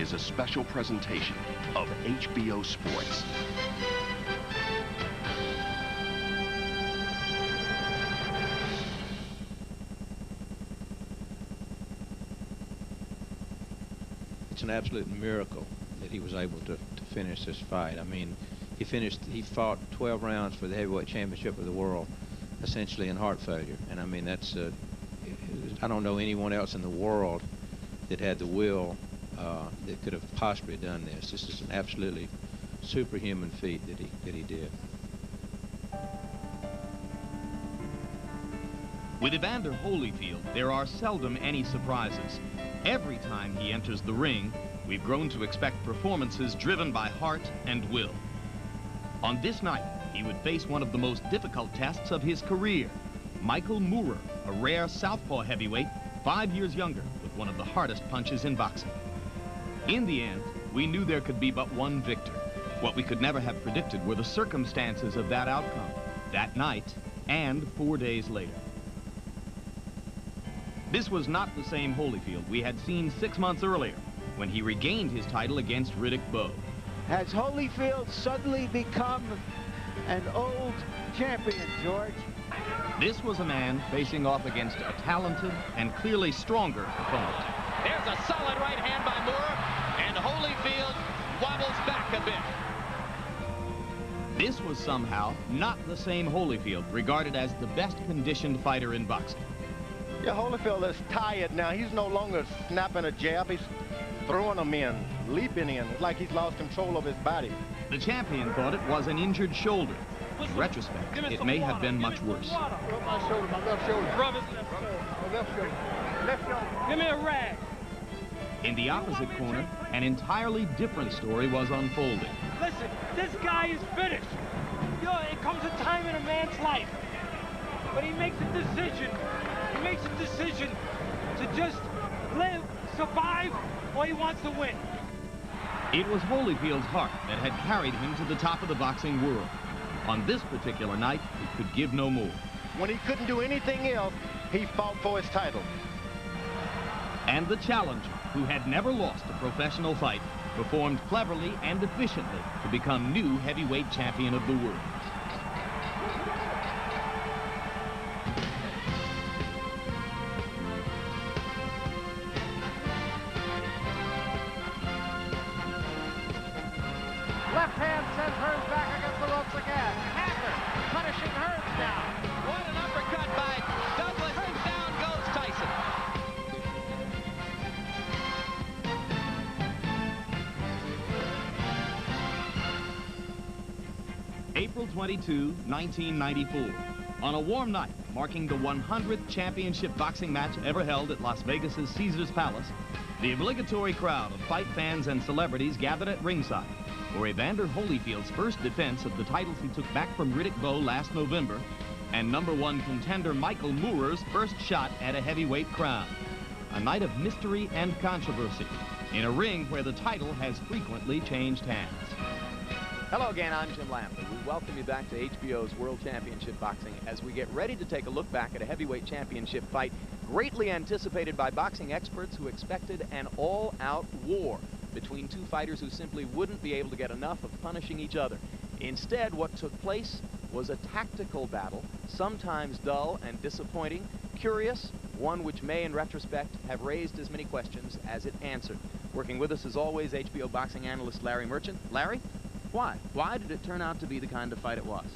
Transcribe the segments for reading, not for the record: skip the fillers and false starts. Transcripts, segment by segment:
is a special presentation of HBO Sports. It's an absolute miracle that he was able to finish this fight. I mean, he fought 12 rounds for the heavyweight championship of the world, essentially in heart failure. And I mean, that's, I don't know anyone else in the world that had the will that could have possibly done this. This is an absolutely superhuman feat that he did. With Evander Holyfield, there are seldom any surprises. Every time he enters the ring, we've grown to expect performances driven by heart and will. On this night, he would face one of the most difficult tests of his career, Michael Moorer, a rare southpaw heavyweight, 5 years younger, with one of the hardest punches in boxing. In the end, we knew there could be but one victor. What we could never have predicted were the circumstances of that outcome, that night and 4 days later. This was not the same Holyfield we had seen 6 months earlier, when he regained his title against Riddick Bowe. Has Holyfield suddenly become an old champion, George? This was a man facing off against a talented and clearly stronger opponent. There's a solid right hand by Moore, and Holyfield wobbles back a bit. This was somehow not the same Holyfield, regarded as the best conditioned fighter in boxing. Yeah, Holyfield is tired now. He's no longer snapping a jab. He's throwing them in, leaping in. It's like he's lost control of his body. The champion thought it was an injured shoulder. In retrospect, it may have been much worse. My shoulder, my left shoulder. Rub his left shoulder. My left shoulder. Left shoulder. Give me a rag. In the opposite corner, an entirely different story was unfolding. Listen, this guy is finished. You know, it comes a time in a man's life when he makes a decision. He makes a decision to just live, survive, or he wants to win. It was Holyfield's heart that had carried him to the top of the boxing world. On this particular night, he could give no more. When he couldn't do anything else, he fought for his title. And the challenger, who had never lost a professional fight, performed cleverly and efficiently to become new heavyweight champion of the world. Left hand sends Hearns back against the ropes again. Hacker punishing Hearns now. What an uppercut by Douglas, and down goes Tyson. April 22, 1994. On a warm night, marking the 100th championship boxing match ever held at Las Vegas's Caesars Palace, the obligatory crowd of fight fans and celebrities gathered at ringside for Evander Holyfield's first defense of the titles he took back from Riddick Bowe last November, and #1 contender Michael Moorer's first shot at a heavyweight crown. A night of mystery and controversy, in a ring where the title has frequently changed hands. Hello again, I'm Jim Lampley. We welcome you back to HBO's World Championship Boxing as we get ready to take a look back at a heavyweight championship fight greatly anticipated by boxing experts who expected an all-out war between two fighters who simply wouldn't be able to get enough of punishing each other. Instead, what took place was a tactical battle, sometimes dull and disappointing, curious, one which may, in retrospect, have raised as many questions as it answered. Working with us, as always, HBO boxing analyst Larry Merchant. Larry, why? Why did it turn out to be the kind of fight it was?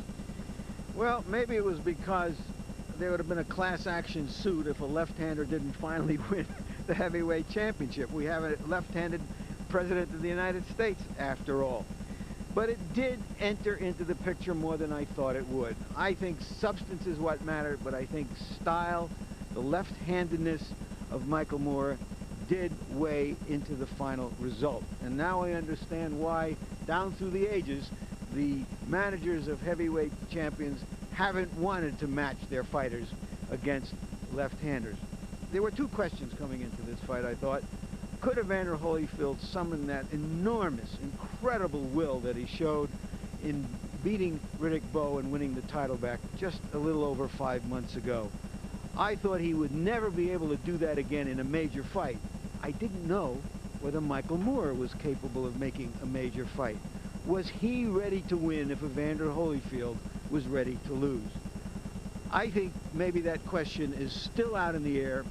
Well, maybe it was because there would have been a class action suit if a left-hander didn't finally win the heavyweight championship. We have a left-handed President of the United States, after all. But it did enter into the picture more than I thought it would. I think substance is what mattered, but I think style, the left-handedness of Michael Moorer did weigh into the final result. And now I understand why, down through the ages, the managers of heavyweight champions haven't wanted to match their fighters against left-handers. There were two questions coming into this fight, I thought. Could Evander Holyfield summon that enormous, incredible will that he showed in beating Riddick Bowe and winning the title back just a little over 5 months ago? I thought he would never be able to do that again in a major fight. I didn't know whether Michael Moore was capable of making a major fight. Was he ready to win if Evander Holyfield was ready to lose? I think maybe that question is still out in the air.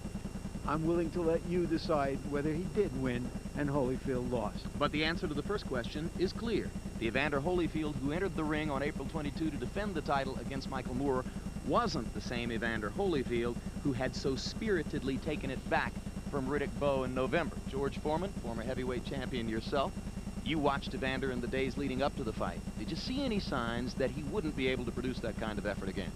I'm willing to let you decide whether he did win and Holyfield lost. But the answer to the first question is clear. The Evander Holyfield who entered the ring on April 22 to defend the title against Michael Moore wasn't the same Evander Holyfield who had so spiritedly taken it back from Riddick Bowe in November. George Foreman, former heavyweight champion yourself, you watched Evander in the days leading up to the fight. Did you see any signs that he wouldn't be able to produce that kind of effort again?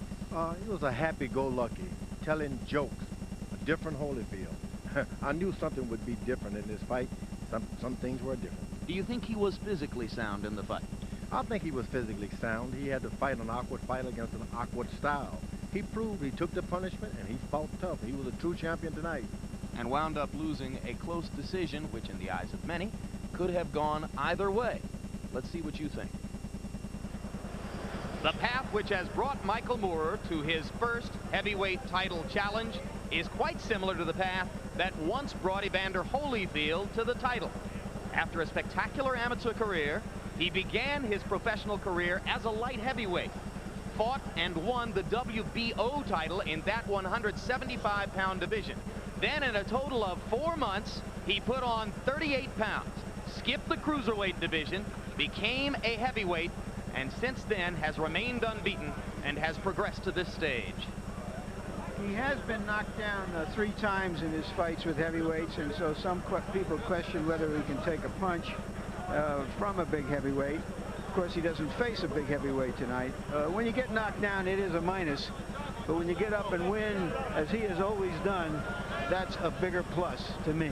He was a happy-go-lucky, telling jokes, a different Holyfield. I knew something would be different in this fight. Some things were different. Do you think he was physically sound in the fight? I think he was physically sound. He had to fight an awkward fight against an awkward style. He proved he took the punishment and he fought tough. He was a true champion tonight. And wound up losing a close decision, which in the eyes of many, could have gone either way. Let's see what you think. The path which has brought Michael Moore to his first heavyweight title challenge is quite similar to the path that once brought Evander Holyfield to the title. After a spectacular amateur career, he began his professional career as a light heavyweight, fought and won the WBO title in that 175-pound division. Then in a total of 4 months, he put on 38 pounds, skipped the cruiserweight division, became a heavyweight, and since then has remained unbeaten and has progressed to this stage. He has been knocked down 3 times in his fights with heavyweights, and so some people question whether he can take a punch from a big heavyweight. Of course, he doesn't face a big heavyweight tonight. When you get knocked down, it is a minus, but when you get up and win, as he has always done, that's a bigger plus to me.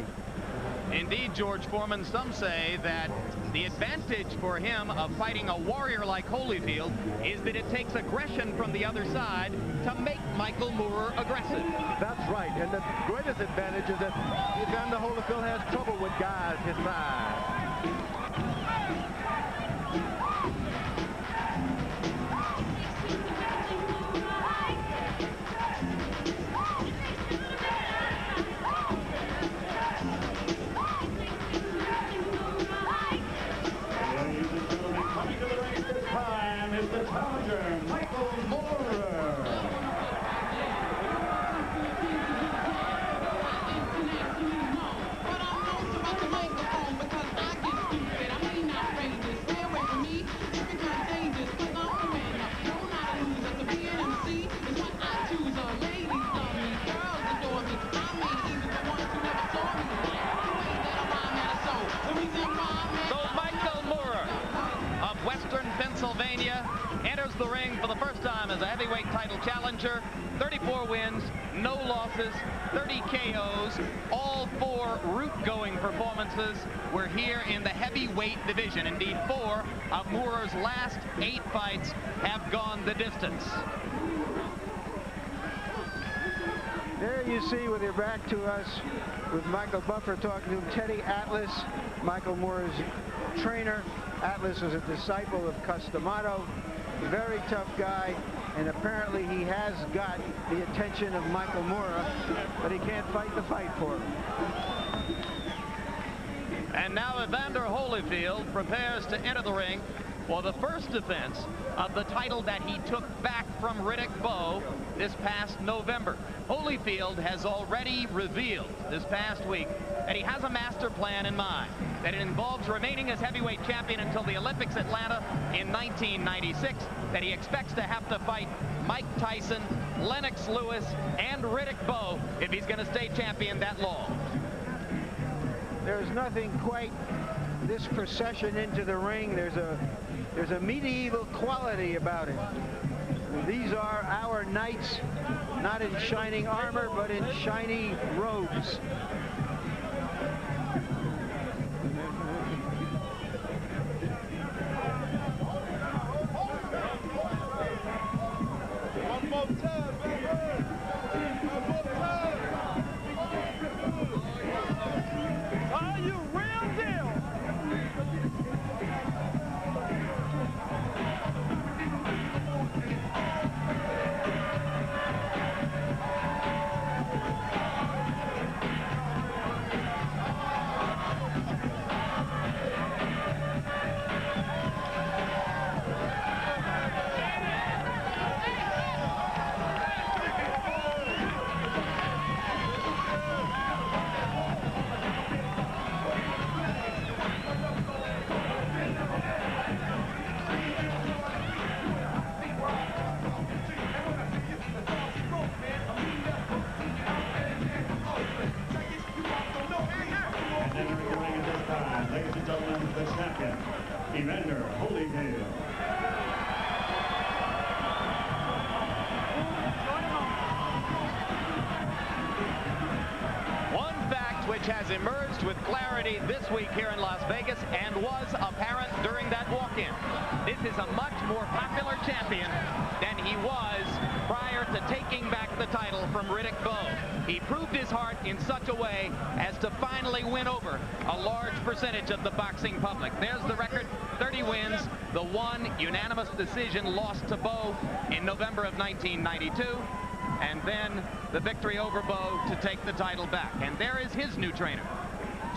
Indeed, George Foreman, some say that the advantage for him of fighting a warrior like Holyfield is that it takes aggression from the other side to make Michael Moore aggressive. That's right, and the greatest advantage is that Evander Holyfield has trouble with guys his size. Pennsylvania enters the ring for the first time as a heavyweight title challenger. 34 wins, no losses, 30 KOs, all 4 route-going performances were here in the heavyweight division. Indeed, 4 of Moore's last 8 fights have gone the distance. There you see, with your back to us, with Michael Buffer talking to him, Teddy Atlas, Michael Moore's trainer. Atlas was a disciple of Customato, very tough guy, and apparently he has got the attention of Michael Moore, but he can't fight the fight for him. And now Evander Holyfield prepares to enter the ring for the first defense of the title that he took back from Riddick Bowe this past November. Holyfield has already revealed this past week that he has a master plan in mind, that it involves remaining as heavyweight champion until the Olympics Atlanta in 1996, that he expects to have to fight Mike Tyson, Lennox Lewis, and Riddick Bowe if he's going to stay champion that long. There's nothing quite this procession into the ring. There's a medieval quality about it. These are our knights, not in shining armor, but in shiny robes. One more time, baby. One more time. Are you real deal? has emerged with clarity this week here in Las Vegas and was apparent during that walk-in. This is a much more popular champion than he was prior to taking back the title from Riddick Bowe. He proved his heart in such a way as to finally win over a large percentage of the boxing public. There's the record, 30 wins, the one unanimous decision lost to Bowe in November of 1992. And then the victory over Bowe to take the title back. And there is his new trainer.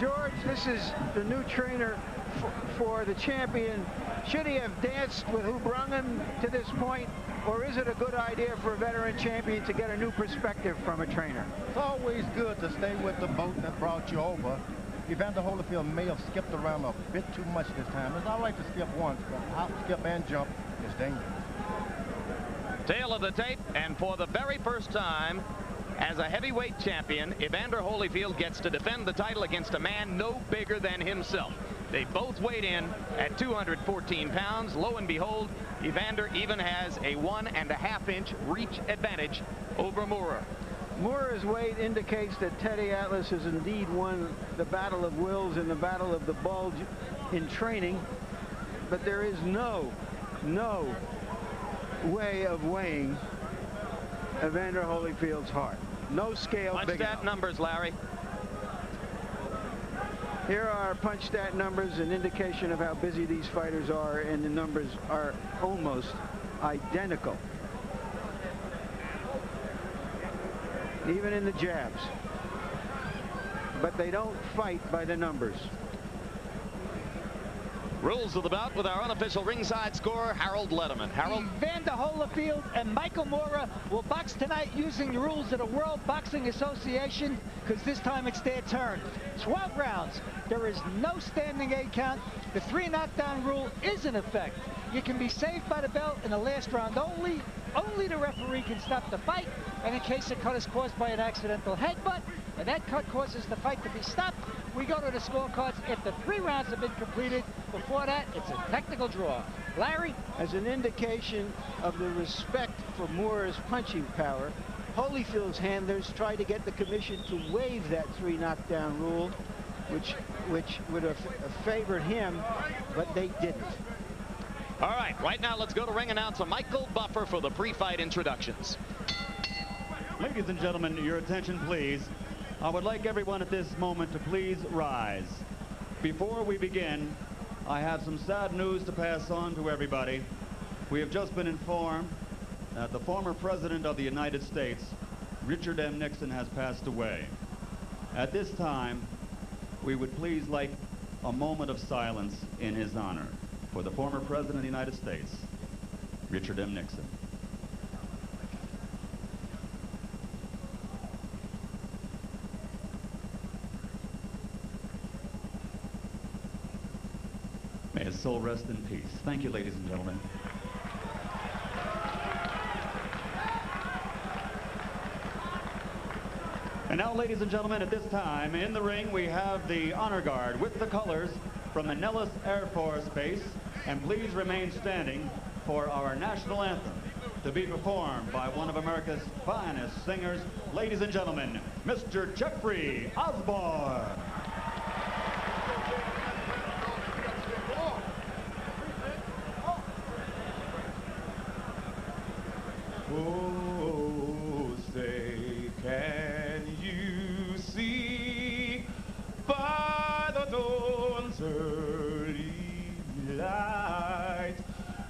George, this is the new trainer for the champion. Should he have danced with who brung him to this point? Or is it a good idea for a veteran champion to get a new perspective from a trainer? It's always good to stay with the boat that brought you over. Evander Holyfield may have skipped around a bit too much this time. It's all right to skip once, but hop, skip, and jump is dangerous. Tail of the tape, and for the very first time as a heavyweight champion, Evander Holyfield gets to defend the title against a man no bigger than himself. They both weighed in at 214 pounds. Lo and behold, Evander even has a 1.5-inch reach advantage over Moorer. Moorer's weight indicates that Teddy Atlas has indeed won the battle of wills and the battle of the bulge in training, but there is no way of weighing Evander Holyfield's heart. No scale Punch big stat enough. numbers, Larry. Here are punch stat numbers, an indication of how busy these fighters are, and the numbers are almost identical. Even in the jabs. But they don't fight by the numbers. Rules of the bout with our unofficial ringside scorer, Harold Letterman. Harold? Evander Holyfield and Michael Moorer will box tonight using the rules of the World Boxing Association, because this time it's their turn. 12 rounds. There is no standing 8 count. The 3 knockdown rule is in effect. You can be saved by the bell in the last round only. Only the referee can stop the fight, and in case a cut is caused by an accidental headbutt, and that cut causes the fight to be stopped, we go to the scorecards if the 3 rounds have been completed. Before that, it's a technical draw. Larry? As an indication of the respect for Moorer's punching power, Holyfield's handlers tried to get the commission to waive that 3 knockdown rule, which would have favored him, but they didn't. All right now let's go to ring announcer Michael Buffer for the pre-fight introductions. Ladies and gentlemen, your attention please. I would like everyone at this moment to please rise. Before we begin, I have some sad news to pass on to everybody. We have just been informed that the former President of the United States, Richard M. Nixon, has passed away. At this time, we would please like a moment of silence in his honor for the former President of the United States, Richard M. Nixon. May his soul rest in peace. Thank you, ladies and gentlemen. And now, ladies and gentlemen, at this time, in the ring, we have the honor guard with the colors from the Nellis Air Force Base. And please remain standing for our national anthem to be performed by one of America's finest singers. Ladies and gentlemen, Mr. Jeffrey Osborne. Oh, say, can you see by the dawn's early light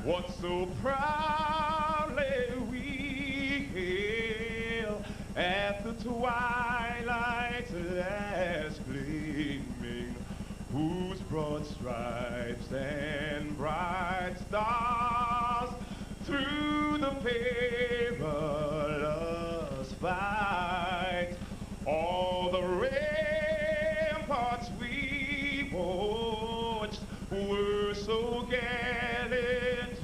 what so proudly we hail at the twilight's last gleaming, whose broad stripes and bright stars through the perilous fight, all the ramparts we watched were so gallantly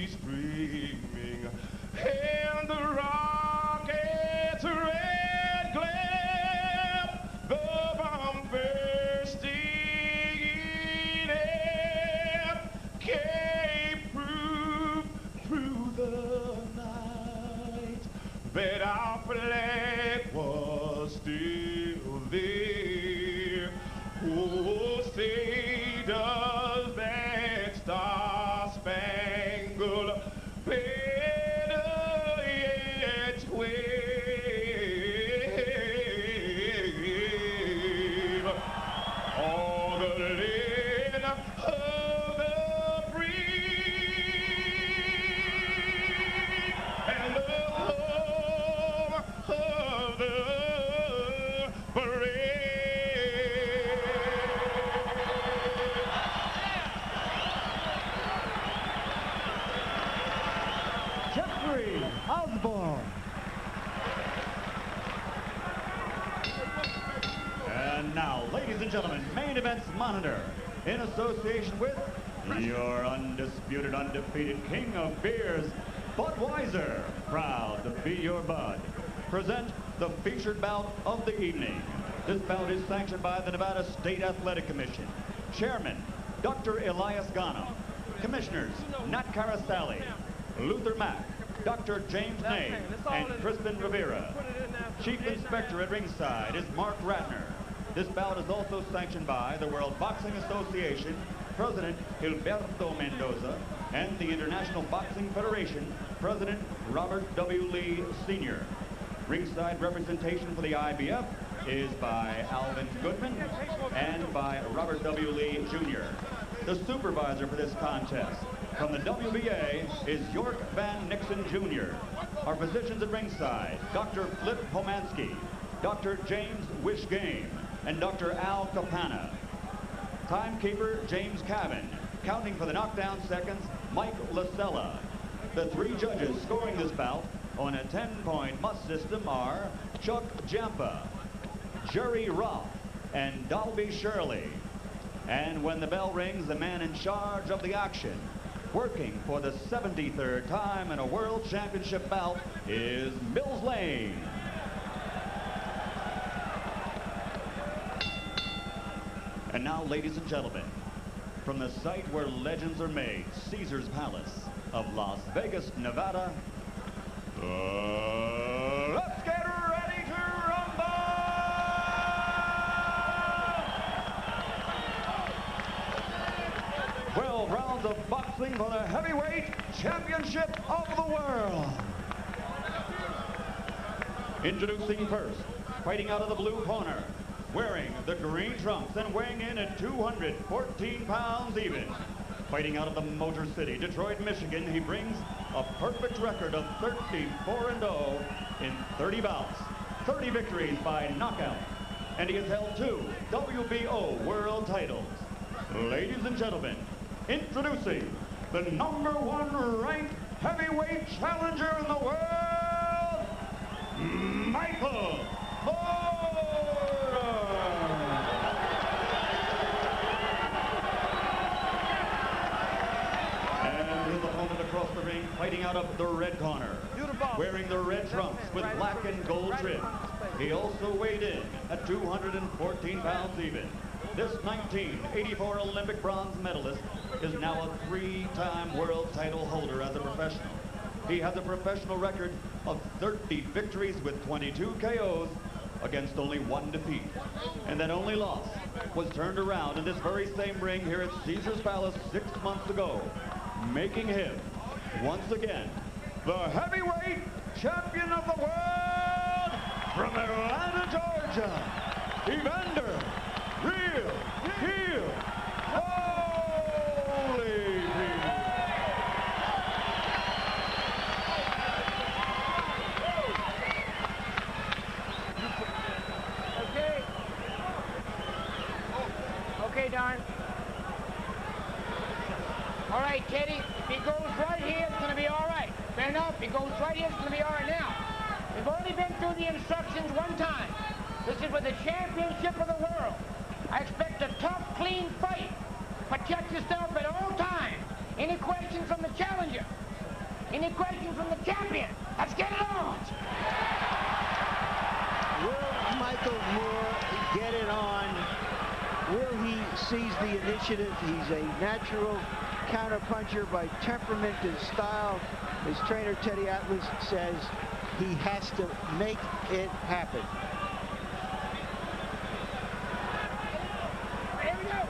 streaming, and the rocket's red glare, the bomb bursting in air, came proof through the night that our flag was still there. and gentlemen, Main Events Monitor, in association with your undisputed, undefeated king of beers, Budweiser, proud to be your bud, present the featured bout of the evening. This bout is sanctioned by the Nevada State Athletic Commission. Chairman, Dr. Elias Ghanem. Commissioners, Nat Carasali, Luther Mack, Dr. James Ney, and Crispin Rivera. Chief Inspector at ringside is Mark Ratner. This bout is also sanctioned by the World Boxing Association, President Gilberto Mendoza, and the International Boxing Federation, President Robert W. Lee Sr. Ringside representation for the IBF is by Alvin Goodman and by Robert W. Lee Jr. The supervisor for this contest from the WBA is York Van Nixon Jr. Our physicians at ringside, Dr. Flip Pomansky, Dr. James Wishgame, and Dr. Al Capana. Timekeeper, James Cavan. Counting for the knockdown seconds, Mike Lasella. The three judges scoring this bout on a 10-point must system are Chuck Jampa, Jerry Roth, and Dalby Shirley. And when the bell rings, the man in charge of the action, working for the 73rd time in a World Championship bout, is Mills Lane. And now, ladies and gentlemen, from the site where legends are made, Caesar's Palace of Las Vegas, Nevada, let's get ready to rumble! 12 rounds of boxing for the heavyweight championship of the world. Introducing first, fighting out of the blue corner, wearing the green trunks and weighing in at 214 pounds even. Fighting out of the Motor City, Detroit, Michigan, he brings a perfect record of 34-0 in 30 bouts, 30 victories by knockout, and he has held 2 WBO world titles. Ladies and gentlemen, introducing the #1 ranked heavyweight challenger in the world, Michael across the ring, fighting out of the red corner, wearing the red trunks with black and gold trim. He also weighed in at 214 pounds even. This 1984 Olympic bronze medalist is now a 3-time world title holder as a professional. He has a professional record of 30 victories with 22 KOs against only 1 defeat. And that only loss was turned around in this very same ring here at Caesar's Palace 6 months ago, making him, once again, the heavyweight champion of the world from Atlanta, Georgia, Evander Holyfield. Okay, Don. All right, Teddy, if he goes right here, it's going to be all right. Fair enough. If he goes right here, it's going to be all right now. We've only been through the instructions one time. This is for the championship of the world. I expect a tough, clean fight. Protect yourself at all times. Any questions from the challenger? Any questions from the champion? Let's get it on. Will Michael Moore get it on? Will he seize the initiative? He's a natural counterpuncher by temperament and style. His trainer, Teddy Atlas, says he has to make it happen. Here we go.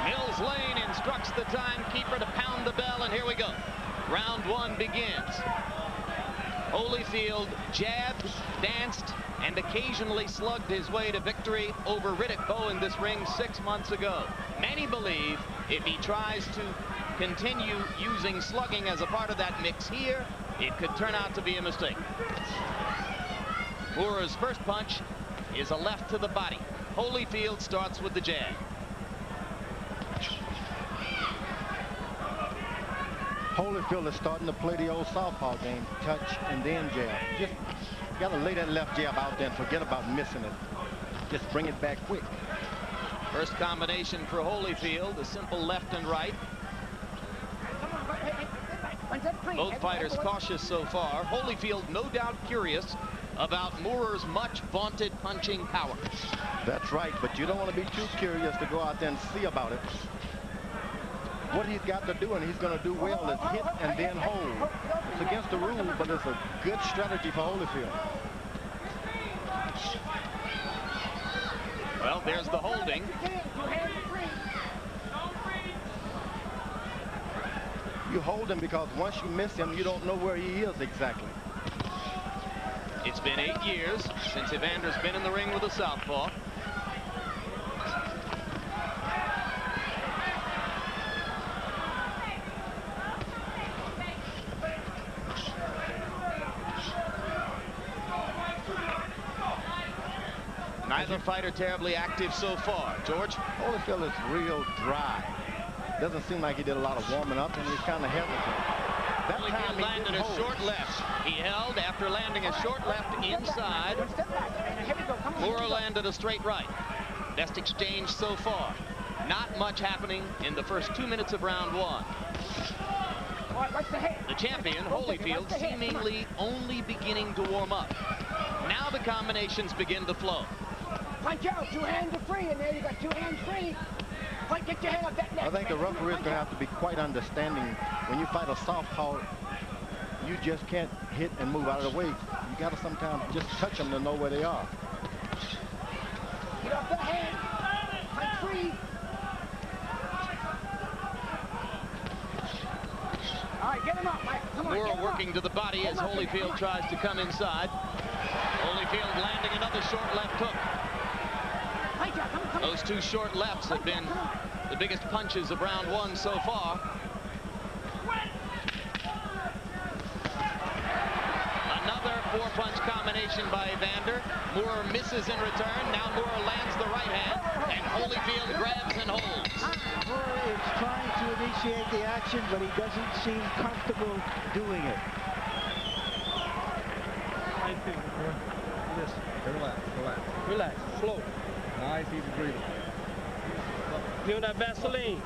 Mills Lane instructs the timekeeper to pound the bell, and here we go. Round 1 begins. Holyfield jabbed, danced, and occasionally slugged his way to victory over Riddick Bowe in this ring 6 months ago. Many believe if he tries to continue using slugging as a part of that mix here, it could turn out to be a mistake. Moore's first punch is a left to the body. Holyfield starts with the jab. Holyfield is starting to play the old southpaw game, touch and then jab. Just got to lay that left jab out there and forget about missing it. just bring it back quick. First combination for Holyfield, a simple left and right. Both fighters cautious so far. Holyfield no doubt curious about Moorer's much vaunted punching power. That's right, but you don't want to be too curious to go out there and see about it. What he's got to do, and he's going to do well, is hit and then hold. It's against the rule, but it's a good strategy for Holyfield. Well, there's the holding. You hold him because once you miss him, you don't know where he is exactly. It's been 8 years since Evander's been in the ring with a southpaw. Neither fighter terribly active so far. George? Holyfield is real dry. Doesn't seem like he did a lot of warming up, and he's kind of hesitant. That time Holyfield landed a short left. He held after landing a short left inside. Moorer landed a straight right. Best exchange so far. Not much happening in the first 2 minutes of round 1. The champion, Holyfield, seemingly only beginning to warm up. Now the combinations begin to flow. Punch out, 2 hands are free, and there you got 2 hands free. Punch, get your hand up that neck. I think the referee is going to have to be quite understanding. When you fight a southpaw, you just can't hit and move out of the way. You got to sometimes just touch them to know where they are. Get off that hand. Punch free. All right, get him up, Mike. Come on, Moorer working to the body as Holyfield tries to come inside. Holyfield landing another short left hook. Those 2 short lefts have been the biggest punches of round 1 so far. Another 4-punch combination by Evander. Moorer misses in return. Now Moorer lands the right hand, and Holyfield grabs and holds. Moorer is trying to initiate the action, but he doesn't seem comfortable doing it. Listen, relax, relax. Relax, slow. Nice, easy breathing. Feel that Vaseline.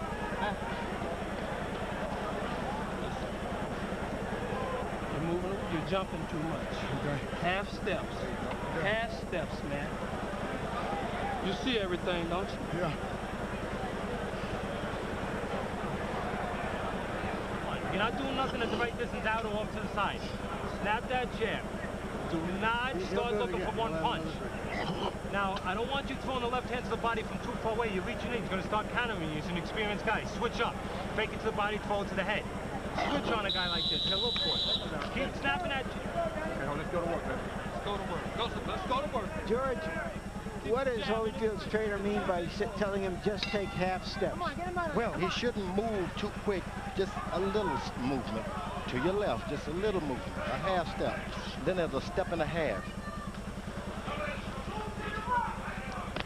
You're moving, you're jumping too much. Okay. Half steps. Okay. Half steps, man. You see everything, don't you? Yeah. You're not doing nothing at the right distance out or off to the side. Snap that jab. Do not start looking for one punch. Now, I don't want you throwing the left hand to the body from too far away. You're reaching in. He's going to start countering you. He's an experienced guy. Switch up. Fake it to the body, throw it to the head. Switch on a guy like this. Now look for it. Keep snapping at you. Okay, let's go to work, man. Let's go to work. Let's go to work. George, what does Holyfield's trainer mean by telling him just take half steps? Well, he shouldn't move too quick. Just a little movement to your left. Just a little movement. A half step. Then there's a step and a half.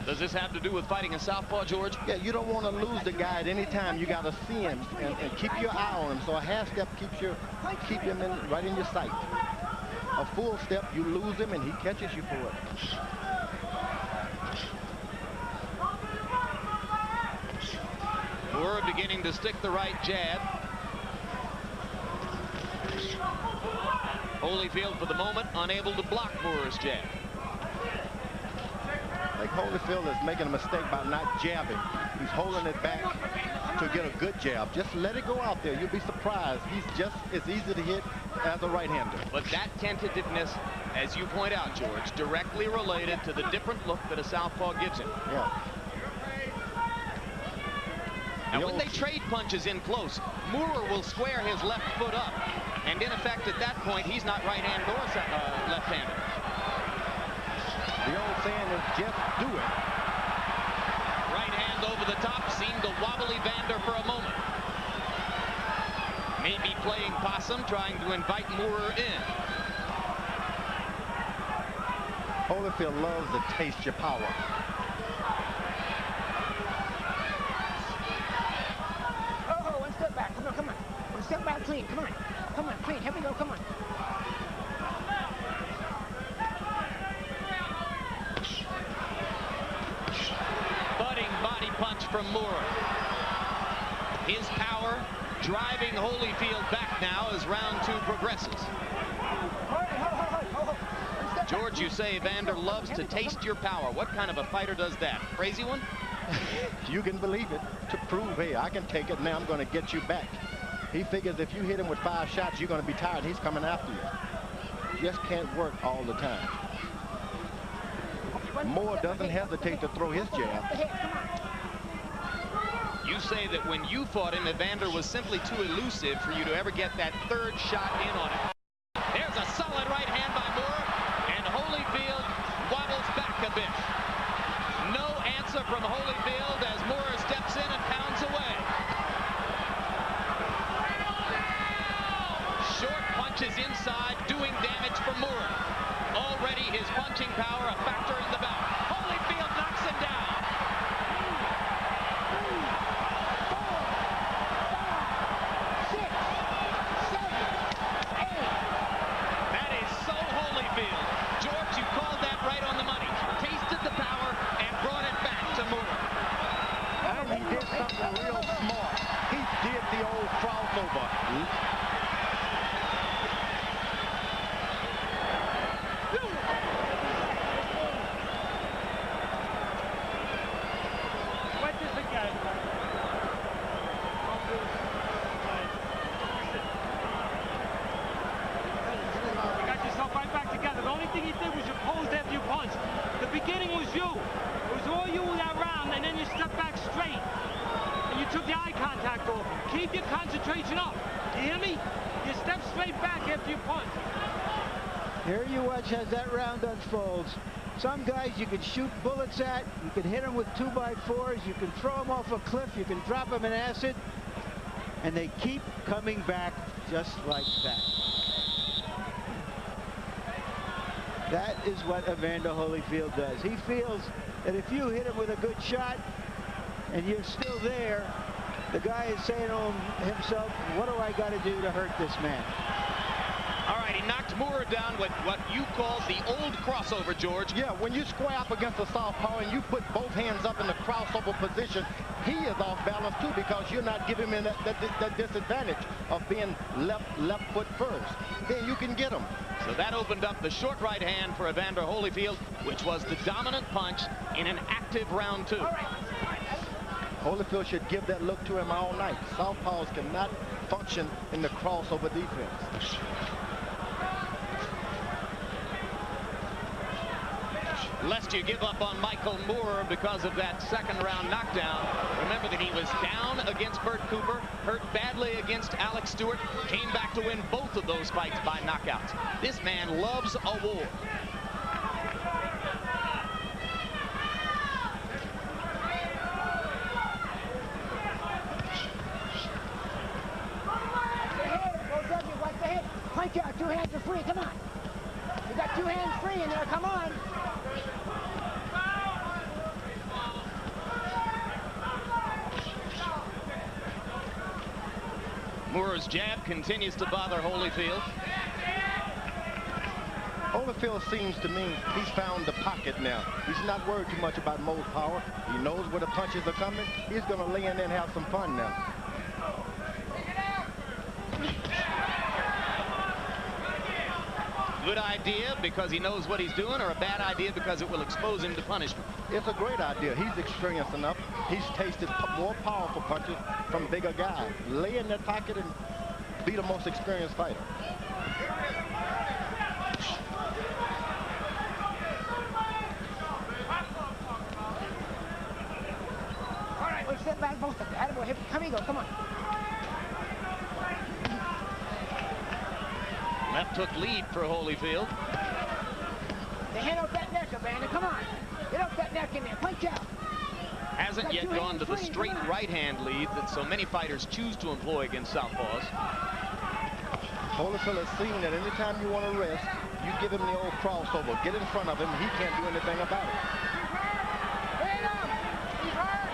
Does this have to do with fighting a southpaw, George? Yeah, you don't want to lose the guy at any time. You got to see him and keep your eye on him. So a half step keeps him right in your sight. A full step, you lose him and he catches you for it. Moorer beginning to stick the right jab. Holyfield, for the moment, unable to block Moorer's jab. I think Holyfield is making a mistake by not jabbing. He's holding it back to get a good jab. Just let it go out there. You'll be surprised. He's just as easy to hit as a right-hander. But that tentativeness, as you point out, George, directly related to the different look that a southpaw gives him. Yeah. Now, when they trade punches in close, Moorer will square his left foot up. And in effect, at that point, he's not right-handed or left-handed. The old saying is just do it. Right hand over the top seemed to wobble Evander for a moment. Maybe playing possum, trying to invite Moorer in. Holyfield loves to taste your power. Oh, 1 step back. Come on, come on. 1 step back clean. Come on. Come on, clean. Here we go. Come on. from Moore. His power driving Holyfield back now as round 2 progresses. George, you say Evander loves to taste your power. What kind of a fighter does that? Crazy one? You can believe it. To prove, hey, I can take it, now I'm going to get you back. He figures if you hit him with 5 shots, you're going to be tired, and he's coming after you. Just can't work all the time. Moore doesn't hesitate to throw his jab. You say that when you fought him, Evander was simply too elusive for you to ever get that 3rd shot in on him. There's a solid right hand by Moore, and Holyfield wobbles back a bit. No answer from Holyfield as Moore steps in and pounds away. Short punches inside, doing damage for Moore. Already his punching power a factor in the bout. Holyfield knocks him down. That is so Holyfield. George, you called that right on the money. Tasted the power and brought it back to Moore. And he did something real smart. He did the old crossover. Wait this again. You got yourself right back together. The only thing you did was you posed after you punched. The beginning was you. It was all you that round, and then you stepped back straight. And you took the eye contact off. Keep your concentration up. You hear me? You step straight back after you punch. Here you watch as that round unfolds. Some guys you can shoot bullets at, you can hit them with 2x4s, you can throw them off a cliff, you can drop them in acid, and they keep coming back just like that. That is what Evander Holyfield does. He feels that if you hit him with a good shot and you're still there, the guy is saying to himself, what do I got to do to hurt this man? All right, he knocked Moore down with what you call the old crossover, George. Yeah, when you square up against a southpaw and you put both hands up in the crossover position, he is off balance too because you're not giving him that disadvantage of being left foot first. Then you can get him. So that opened up the short right hand for Evander Holyfield, which was the dominant punch in an active round 2. Holyfield should give that look to him all night. Southpaws cannot function in the crossover defense. Lest you give up on Michael Moore because of that 2nd round knockdown. Remember that he was down against Bert Cooper, hurt badly against Alex Stewart, came back to win both of those fights by knockouts. This man loves a war. Watch the head. Punch out. 2 hands are free. Come on. You got 2 hands free in there. Come on. Moore's jab continues to bother Holyfield. Holyfield seems to me he's found the pocket now. He's not worried too much about Moore's power. He knows where the punches are coming. He's going to lay in there and have some fun now. Good idea because he knows what he's doing, or a bad idea because it will expose him to punishment? It's a great idea. He's experienced enough. He's tasted more powerful punches from bigger guys. Lay in that pocket and be the most experienced fighter. All right, let's step back both of you. Attaboy, come here, come on. Left hook lead for Holyfield. They hand off that neck, Evander. Come on. Get off that neck in there. Punch out. Hasn't yet gone to the straight right-hand lead that so many fighters choose to employ against southpaws. Holyfield has seen that anytime you want to rest, you give him the old crossover. Get in front of him. He can't do anything about it. He's hurt.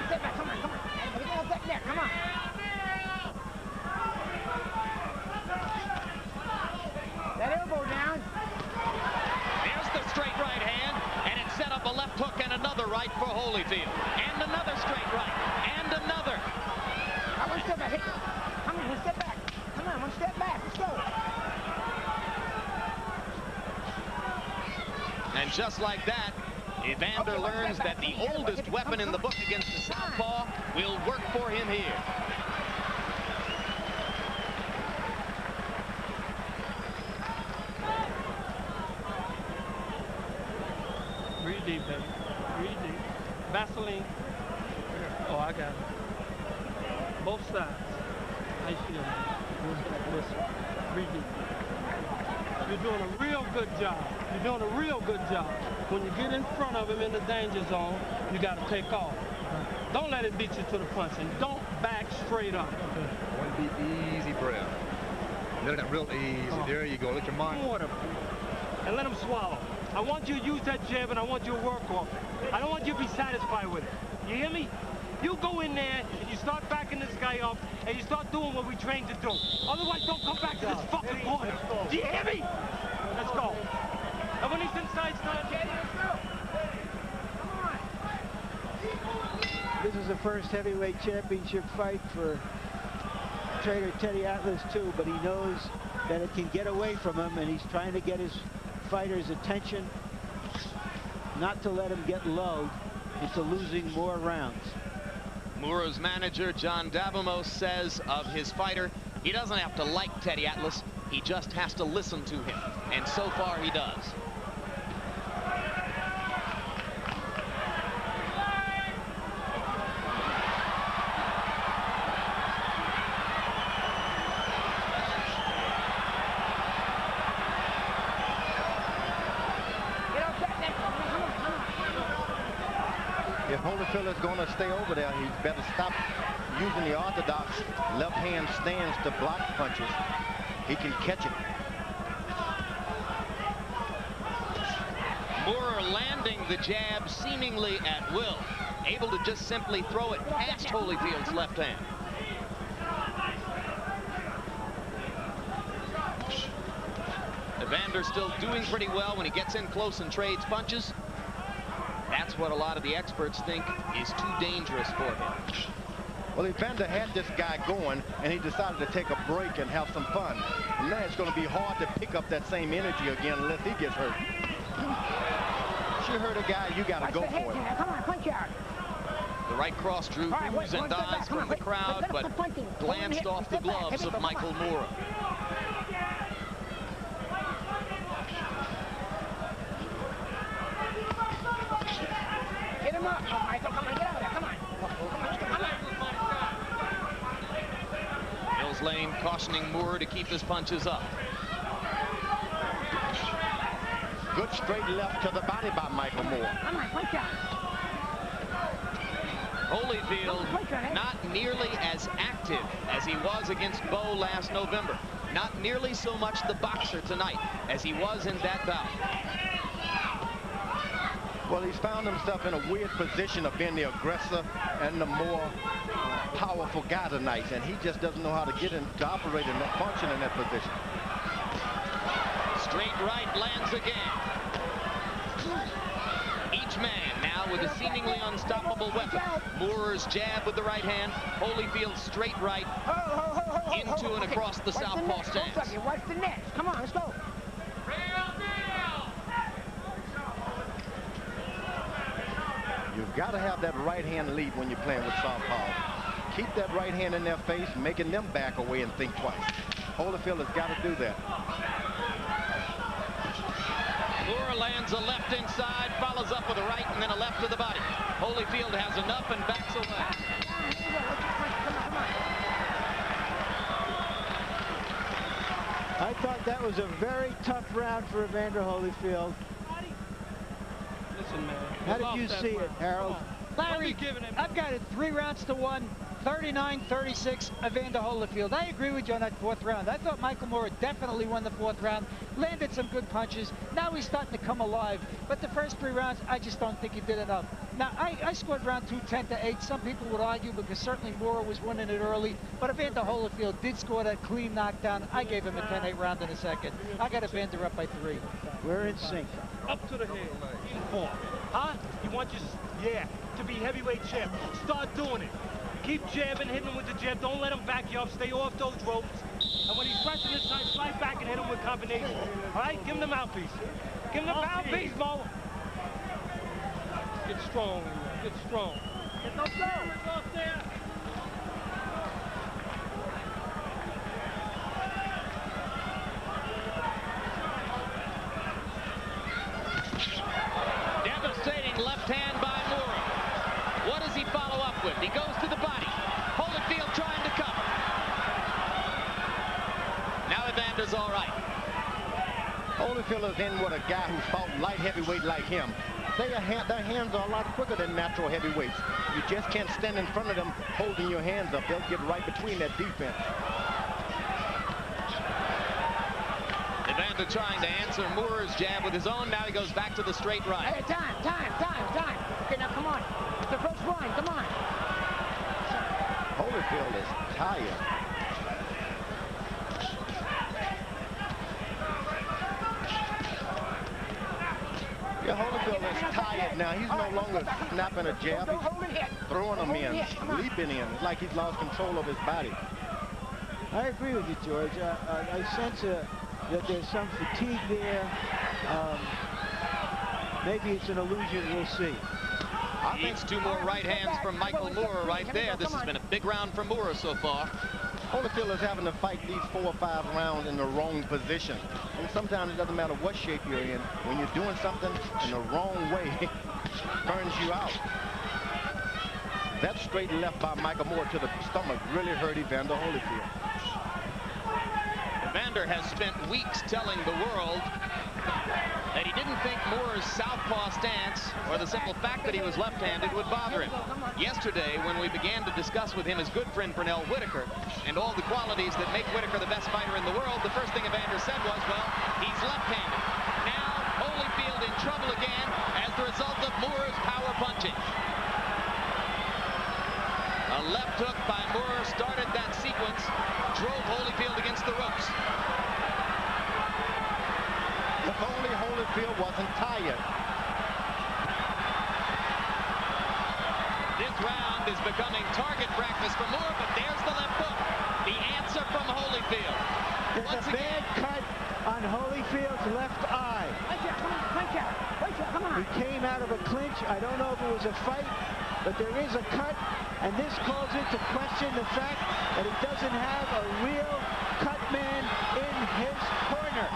Step back. Come on. Get off that neck. Come on. That elbow down. There's the straight right hand, and it set up a left hook and another right for Holyfield. just like that, Evander learns that the oldest weapon in the book against the southpaw will work for him here. Breathe deep, baby. Breathe deep. Vaseline. Oh, I got it. Both sides. How you feel, man? Listen. Breathe deep. You're doing a real good job. You're doing a real good job. When you get in front of him in the danger zone, you got to take off. Don't let it beat you to the punch, and don't back straight up. I want to be easy breath. Let it real easy. There you go. Let your mind. Water. And let him swallow. I want you to use that jab, and I want you to work off it. I don't want you to be satisfied with it. You hear me? You go in there, and you start backing this guy up, and you start doing what we trained to do. Otherwise, don't come back to this fucking corner. Do you hear me? Let's go. And when he's inside, start getting This is the first heavyweight championship fight for trainer Teddy Atlas too, but he knows that it can get away from him, and he's trying to get his fighters' attention, not to let him get low into losing more rounds. Mura's manager, John Davamos, says of his fighter, he doesn't have to like Teddy Atlas, he just has to listen to him, and so far he does. If Holyfield is going to stay over there, he better stop using the orthodox left hand stance to block punches. He can catch it. Moorer landing the jab seemingly at will, able to just simply throw it past Holyfield's left hand. Evander still doing pretty well when he gets in close and trades punches. That's what a lot of the experts think is too dangerous for him. Well, Evander had this guy going, and he decided to take a break and have some fun. And now it's going to be hard to pick up that same energy again unless he gets hurt. If you hurt a guy, you got to go for it. Come on, punch out. The right cross drew oohs and ahs from the crowd, but glanced off the gloves of Michael Moorer. Get him up. Oh, Michael, come on, get out of there. Come on. Mills Lane cautioning Moorer to keep his punches up. Good straight left to the body by Michael Moorer. Come on, punch out. Holyfield not nearly as active as he was against Bo last November. Not nearly so much the boxer tonight as he was in that bout. Well, he's found himself in a weird position of being the aggressor and the more powerful guy tonight, and he just doesn't know how to get in, to operate and function in that position. Straight right lands again. Each man now with a seemingly unstoppable weapon. Moorer's jab with the right hand, Holyfield's straight right into and across the southpaw stance. Watch the net. Come on, let's go. You've got to have that right hand lead when you're playing with southpaw. Keep that right hand in their face, making them back away and think twice. Holyfield has got to do that. Moorer lands a left inside, follows up with a right and then a left to the body. Holyfield has enough and backs away. I thought that was a very tough round for Evander Holyfield. Listen, man. How did you see it, Harold? Larry, I've got it 3 rounds to 1, 39-36, Evander Holyfield. I agree with you on that 4th round. I thought Michael Moorer definitely won the 4th round, landed some good punches. Now he's starting to come alive. But the first 3 rounds, I just don't think he did enough. Now, I scored round 2 10-8. Some people would argue because certainly Moorer was winning it early. But Evander Holyfield did score that clean knockdown. I gave him a 10-8 round in a second. I got Evander up by 3. We're in sync. Up to the head. In form. Huh? You want your, to be heavyweight champ. Start doing it. Keep jabbing, hitting him with the jab. Don't let him back you up. Stay off those ropes. And when he's pressing his side, slide back and hit him with combinations. All right? Give him the mouthpiece. Give him the mouthpiece, Mo. Get strong, get strong. Get those hammers off there. Devastating left hand by Moorer. What does he follow up with? He goes to the body. Holyfield trying to cover. Now Evander's all right. Holyfield is in with a guy who's fought light heavyweight like him. Their hands are a lot quicker than natural heavyweights. You just can't stand in front of them holding your hands up. They'll get right between that defense. Evander trying to answer Moorer's jab with his own. Now he goes back to the straight right. Hey, time. Okay, now come on. It's the first one, come on. Holyfield is tired. Yeah, Holyfield is tired now. He's no longer snapping a jab. He's throwing them in, leaping in, like he's lost control of his body. I agree with you, George. I sense that there's some fatigue there. Maybe it's an illusion. We'll see. Needs two more right hands from Michael Moorer right there. This has been a big round for Moorer so far. Holyfield is having to fight these 4 or 5 rounds in the wrong position. And sometimes it doesn't matter what shape you're in. When you're doing something in the wrong way, it burns you out. That straight left by Michael Moorer to the stomach really hurt Evander Holyfield. Evander has spent weeks telling the world that he didn't think Moorer's southpaw stance or the simple fact that he was left-handed would bother him. Yesterday, when we began to discuss with him his good friend Pernell Whitaker and all the qualities that make Whitaker the best fighter in the world, the first thing Evander said was, well, he's left-handed. Now, Holyfield in trouble again as the result of Moorer's power punching. A left hook by Moorer started that sequence, drove Holyfield against the ropes. If only Holyfield wasn't tired. This round is becoming target practice for Moorer, but there's the left hook. The answer from Holyfield. There's a bad cut on Holyfield's left eye. Come on. He came out of a clinch. I don't know if it was a fight, but there is a cut, and this calls into question the fact that he doesn't have a real cut man in his corner.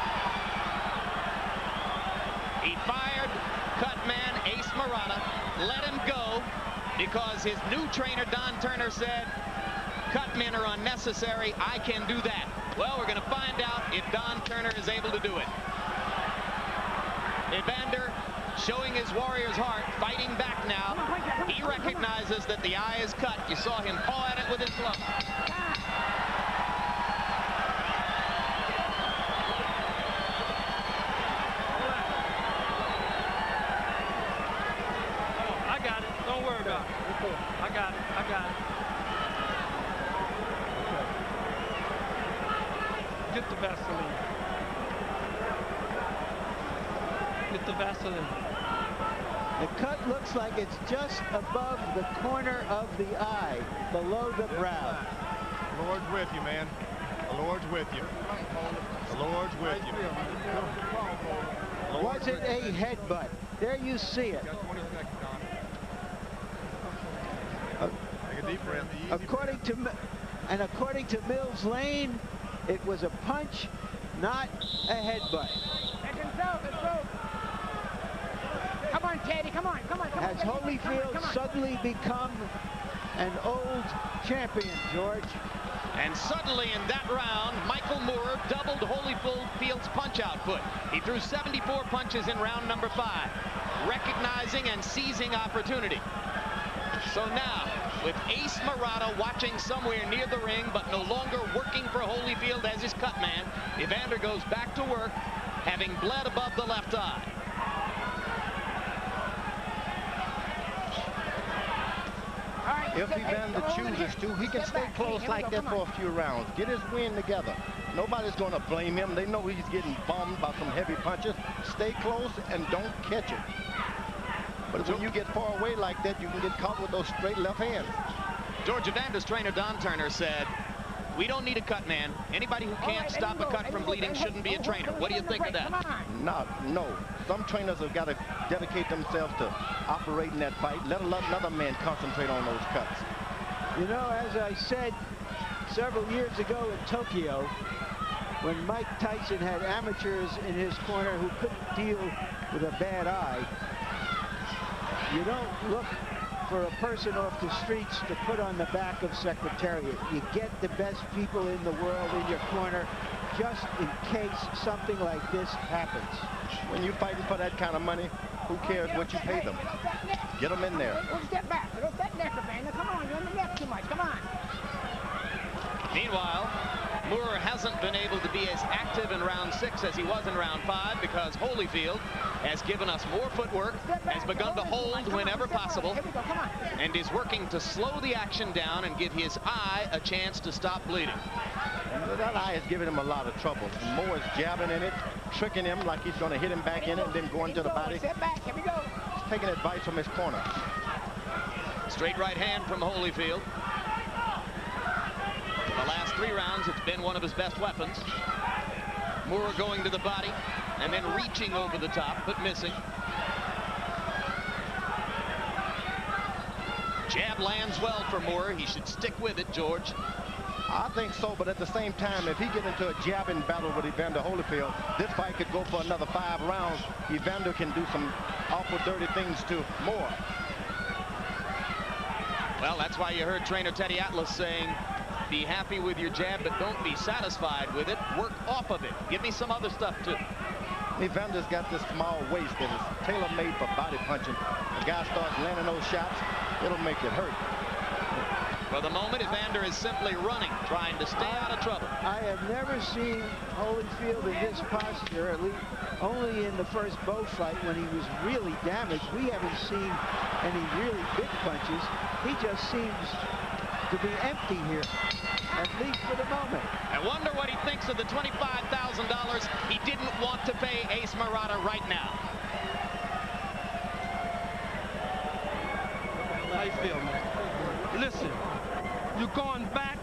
He fired cut man Ace Marana, let him go because his new trainer Don Turner said cut men are unnecessary. I can do that. Well, we're going to find out if Don Turner is able to do it. Evander showing his warrior's heart, fighting back now. He recognizes that the eye is cut. You saw him paw at it with his glove. I got it. Don't worry about it. I got it. Get the Vaseline. Get the Vaseline. The cut looks like it's just above the corner of the eye, below the brow. The Lord's with you, man. The Lord's with you. The Lord's with you. Was it a headbutt? There you see it. Take a deep breath. According to Mills Lane, it was a punch, not a headbutt. Come on, Teddy, come on. Has Holyfield suddenly become an old champion, George? And suddenly in that round, Michael Moorer doubled Holyfield's punch output. He threw 74 punches in round number 5, recognizing and seizing opportunity. So now, with Ace Marana watching somewhere near the ring, but no longer working for Holyfield as his cut man, Evander goes back to work, having bled above the left eye. If Evander chooses to, he can stay close like that for a few rounds. Get his wind together. Nobody's going to blame him. They know he's getting bombed by some heavy punches. Stay close and don't catch it. But when you get far away like that, you can get caught with those straight left hands. George, Evander's trainer Don Turner said, We don't need a cut man. Anybody who can't stop a cut from bleeding shouldn't be a trainer. What do you think of that? No. Some trainers have got to dedicate themselves to operating that fight. Let another man concentrate on those cuts. You know, as I said several years ago in Tokyo, when Mike Tyson had amateurs in his corner who couldn't deal with a bad eye, you don't look for a person off the streets to put on the back of Secretariat. You get the best people in the world in your corner just in case something like this happens. When you're fighting for that kind of money, who cares what you pay them? Get them in there. Don't step back. Don't step neck, Evander. Come on, you're on the left too much. Come on. Meanwhile, Moore hasn't been able to be as active in round 6 as he was in round 5 because Holyfield has given us more footwork, has begun to hold whenever possible, and is working to slow the action down and give his eye a chance to stop bleeding. That eye is giving him a lot of trouble. Moore is jabbing in it, tricking him like he's going to hit him back in it and then going to the body. Step back. Here we go. He's taking advice from his corner. Straight right hand from Holyfield. The last 3 rounds, it's been one of his best weapons. Moore going to the body and then reaching over the top, but missing. Jab lands well for Moore. He should stick with it, George. I think so, but at the same time, if he gets into a jabbing battle with Evander Holyfield, this fight could go for another 5 rounds. Evander can do some awful dirty things to Moore. Well, that's why you heard trainer Teddy Atlas saying, be happy with your jab, but don't be satisfied with it. Work off of it. Give me some other stuff, too. Evander's got this small waist that is tailor-made for body punching. The guy starts landing those shots, it'll make it hurt. For the moment, Evander is simply running, trying to stay out of trouble. I have never seen Holyfield in this posture, at least only in the first Bow fight when he was really damaged. We haven't seen any really big punches. He just seems to be empty here, at least for the moment. I wonder what he thinks of the $25,000 he didn't want to pay Ace Murata right now. How you feel, man? Listen, you're going back.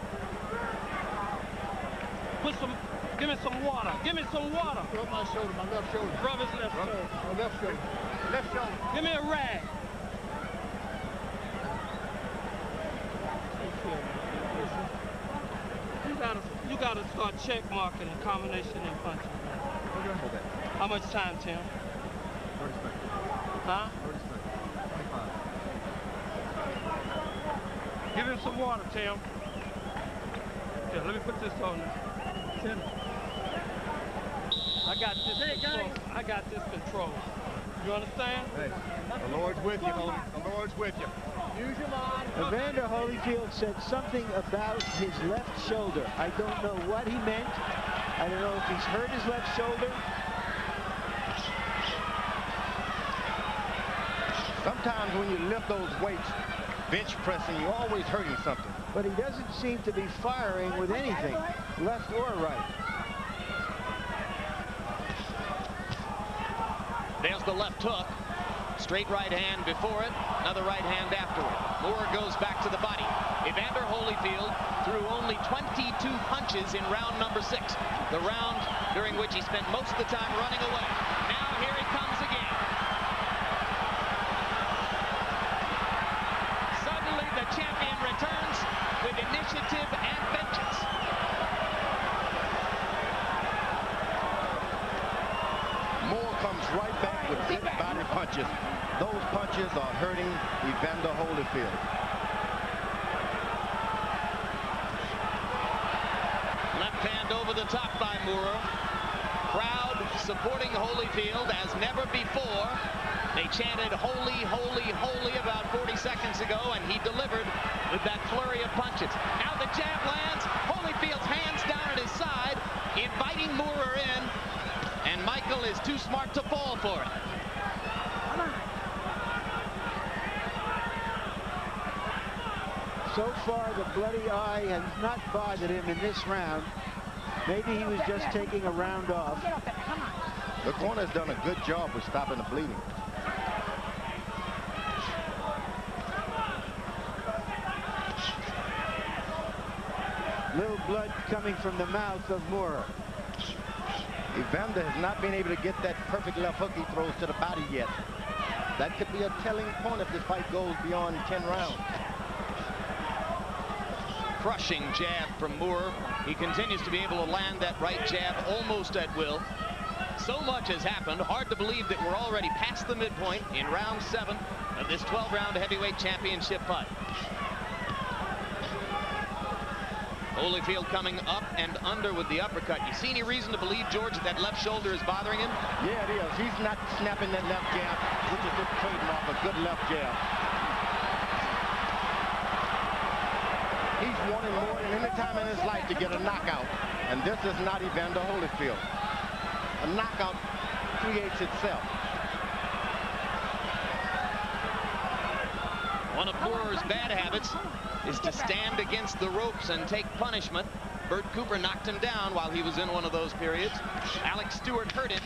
Give me some water. Give me some water. Rub my shoulder, my left shoulder. Rub his left shoulder. My left shoulder. Left shoulder. Give me a rag. You gotta start check marking and combination and punching. Okay. How much time, Tim? 30 seconds. Huh? 30 seconds. 25. Give him some water, Tim. Here, let me put this on there. Tim. I got this control. I got this control. You understand? Hey, the Lord's with you, homie. The Lord's with you. Use your mind. Evander Holyfield said something about his left shoulder. I don't know what he meant. I don't know if he's hurt his left shoulder. Sometimes when you lift those weights, bench pressing, you're always hurting something. But he doesn't seem to be firing with anything, left or right. There's the left hook. Straight right hand before it, another right hand afterward. Moore goes back to the body. Evander Holyfield threw only 22 punches in round number 6, the round during which he spent most of the time running away. Now here he comes again. Suddenly the champion returns with initiative and vengeance. Moore comes right back with big body punches. Those punches are hurting Evander Holyfield. Left hand over the top by Moore. Crowd supporting Holyfield as never before. They chanted holy, holy, holy about 40 seconds ago, and he delivered with that flurry of punches. Now the jab lands. Holyfield's hands down at his side, inviting Moore in, and Michael is too smart to fall for it. So far, the bloody eye has not bothered him in this round. Maybe he was just taking a round off. The corner's done a good job with stopping the bleeding. Little blood coming from the mouth of Moore. Evander has not been able to get that perfect left hook he throws to the body yet. That could be a telling point if this fight goes beyond 10 rounds. Crushing jab from Moore. He continues to be able to land that right jab almost at will. So much has happened. Hard to believe that we're already past the midpoint in round 7 of this 12-round heavyweight championship fight. Holyfield coming up and under with the uppercut. You see any reason to believe, George, that left shoulder is bothering him? Yeah, it is. He's not snapping that left jab, which is his trademark, a good left jab. He's wanted more than any time in his life to get a knockout, and this is not Evander Holyfield. A knockout creates itself. One of Moore's bad habits is to stand against the ropes and take punishment. Bert Cooper knocked him down while he was in one of those periods. Alex Stewart hurt him.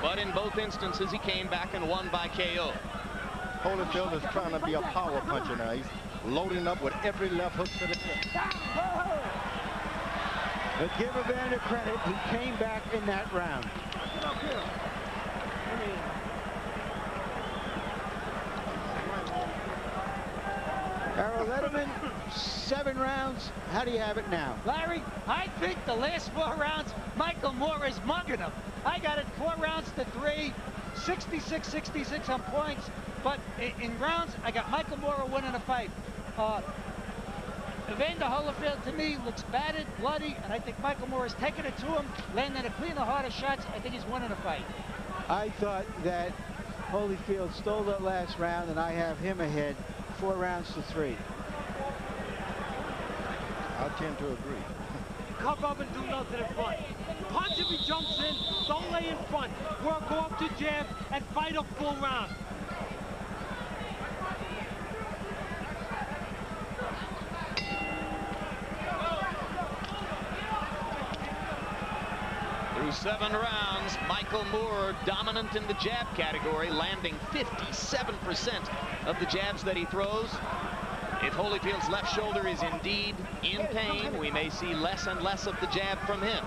But in both instances, he came back and won by KO. Holyfield is trying to be a power puncher now. He's loading up with every left hook to the head. But give Evander credit, he came back in that round. Harold Letterman, 7 rounds. How do you have it now? Larry, I think the last 4 rounds, Michael Moore is mugging him. I got it 4 rounds to 3, 66-66 on points. But in rounds, I got Michael Moore winning the fight. Evander Holyfield, to me, looks battered, bloody, and I think Michael Moore is taking it to him, landing a cleaner, harder shots. I think he's winning the fight. I thought that Holyfield stole that last round, and I have him ahead 4 rounds to 3. I tend to agree. Come up and do nothing in front. Punch if he jumps in. Don't lay in front. Work off the jab and fight a full round. Through 7 rounds, Michael Moore dominant in the jab category, landing 57% of the jabs that he throws. If Holyfield's left shoulder is indeed in pain, we may see less and less of the jab from him.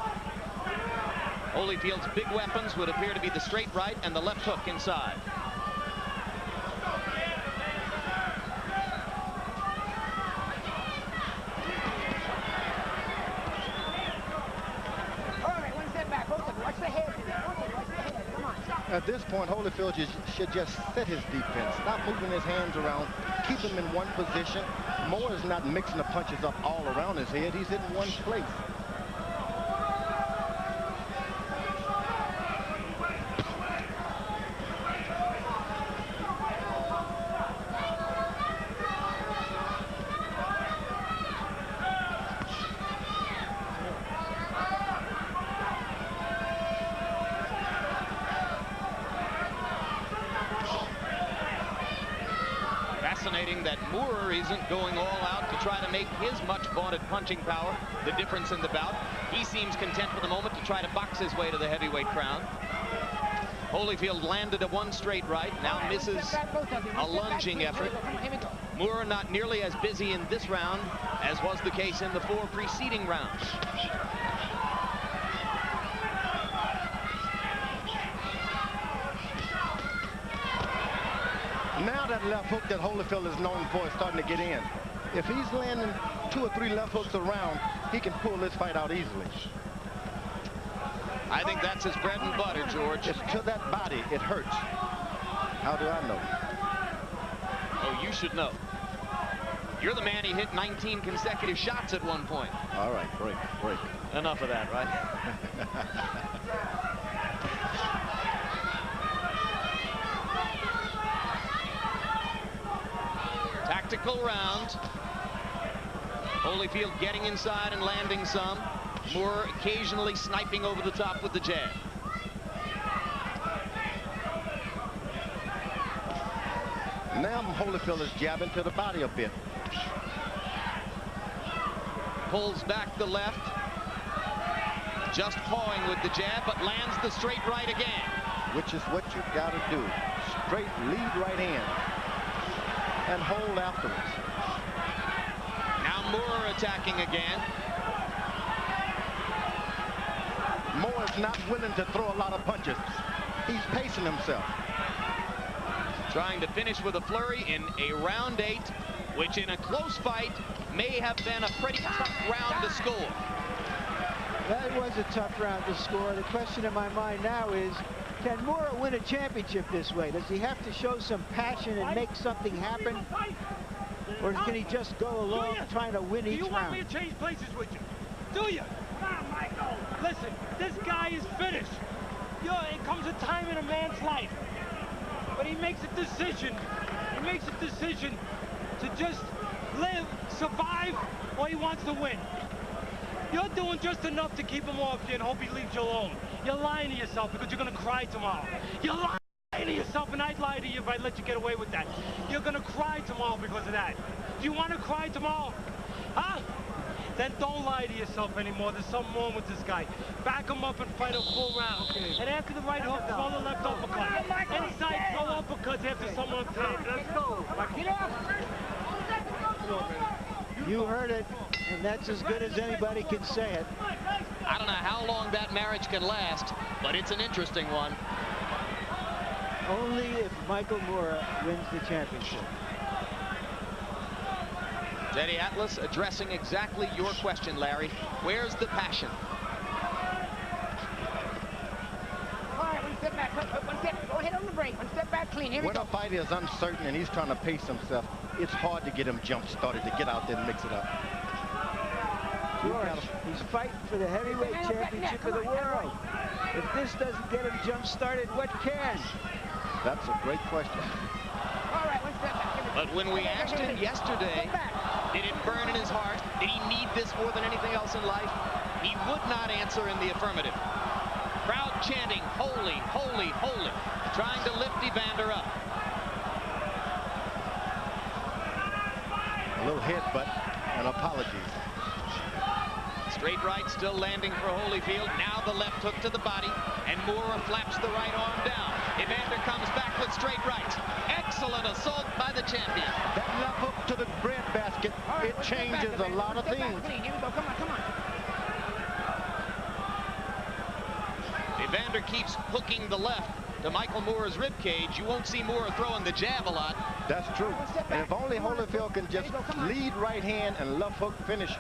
Holyfield's big weapons would appear to be the straight right and the left hook inside. At this point, Holyfield should just set his defense. Stop moving his hands around. Keep him in one position. Moore is not mixing the punches up all around his head. He's hitting one place. Fascinating that Moore isn't going all out to try to make his much vaunted punching power the difference in the bout. He seems content for the moment to try to box his way to the heavyweight crown. Holyfield landed a 1 straight right, now misses a lunging effort. Moore not nearly as busy in this round as was the case in the 4 preceding rounds. Now that left hook that Holyfield is known for is starting to get in. If he's landing 2 or 3 left hooks around, he can pull this fight out easily. I think that's his bread and butter, George. It's to that body, it hurts. How do I know? Oh, you should know. You're the man he hit 19 consecutive shots at one point. All right, break. Enough of that, right? Tactical round. Holyfield getting inside and landing some. Moore occasionally sniping over the top with the jab. Now Holyfield is jabbing to the body a bit. Pulls back the left. Just pawing with the jab, but lands the straight right again. Which is what you got to do. Straight lead right hand and hold afterwards. Now Moorer attacking again. Moore is not willing to throw a lot of punches. He's pacing himself. Trying to finish with a flurry in a round 8, which in a close fight may have been a pretty tough round to score. That was a tough round to score. The question in my mind now is, can Moorer win a championship this way? Does he have to show some passion and make something happen? Or can he just go along trying to win each round? Do you want me to change places with you? Do you? Come on, Michael. Listen, this guy is finished. It comes a time in a man's life. But he makes a decision. He makes a decision to just live, survive, or he wants to win. You're doing just enough to keep him off you and hope he leaves you alone. You're lying to yourself because you're going to cry tomorrow. You're lying to yourself, and I'd lie to you if I let you get away with that. You're going to cry tomorrow because of that. Do you want to cry tomorrow? Huh? Then don't lie to yourself anymore. There's something wrong with this guy. Back him up and fight a full round. Okay. And after the right hook, throw the left uppercut. Inside, throw uppercuts after someone top. Let's go. Get off! You heard it, and that's as good as anybody can say it. I don't know how long that marriage can last, but it's an interesting one. Only if Michael Moorer wins the championship. Teddy Atlas addressing exactly your question, Larry. Where's the passion? All right, one step back. One step. Go ahead on the break. One step back clean. Here we When go. a fight is uncertain and he's trying to pace himself, it's hard to get him jump-started, to get out there and mix it up. George, he's fighting for the heavyweight championship of the world. If this doesn't get him jump-started, what can? That's a great question. All right, one step back. But when we asked him yesterday, did it burn in his heart? Did he need this more than anything else in life? He would not answer in the affirmative. Crowd chanting, holy, holy, holy, trying to lift Evander up. A little headbutt and apology. Straight right still landing for Holyfield. Now the left hook to the body, and Moorer flaps the right arm down. Evander comes back with straight rights. Excellent assault by the champion. That left hook to the breadbasket, it changes a lot of things. Here we go. Come on, come on. Evander keeps hooking the left to Michael Moorer's ribcage. You won't see Moorer throwing the jab a lot. That's true. And if only Holyfield can just lead right hand and left hook finish,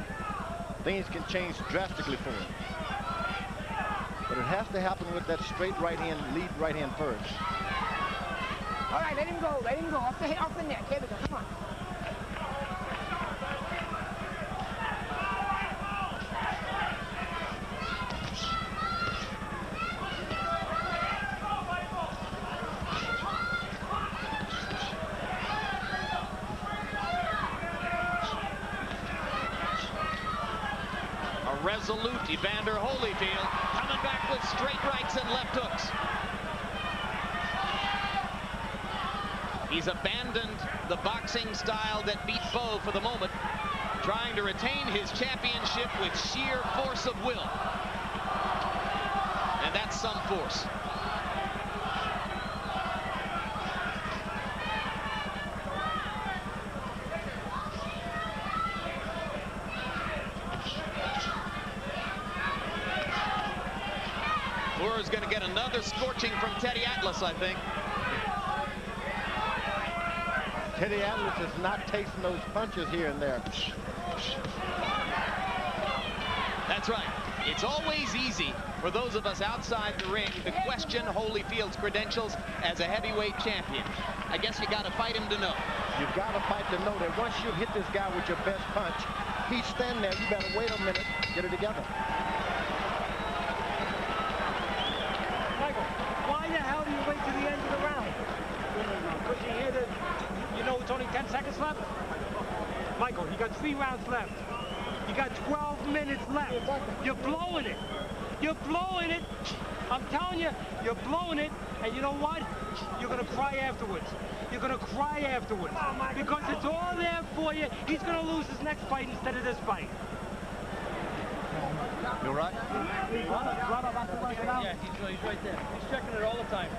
things can change drastically for him. But it has to happen with that straight right hand, lead right hand first. All right, let him go. Let him go. Off the neck. Here we go. Come on. Resolute Evander Holyfield coming back with straight rights and left hooks. He's abandoned the boxing style that beat Bo for the moment, trying to retain his championship with sheer force of will. And that's some force. Moorer's going to get another scorching from Teddy Atlas, I think. Teddy Atlas is not tasting those punches here and there. That's right. It's always easy for those of us outside the ring to question Holyfield's credentials as a heavyweight champion. I guess you got to fight him to know. You've got to fight to know that once you hit this guy with your best punch, he's standing there. You better wait a minute, get it together. Michael, why the hell do you wait to the end of the round? Because you hear you know it's only 10 seconds left? Michael, you got 3 rounds left. You got 12 minutes left. You're blowing it. You're blowing it. I'm telling you, you're blowing it. And you know what? You're going to cry afterwards. You're going to cry afterwards. Because it's all there for you. He's going to lose his next fight instead of this fight. You all right? Yeah, he's right there. He's checking it all the time.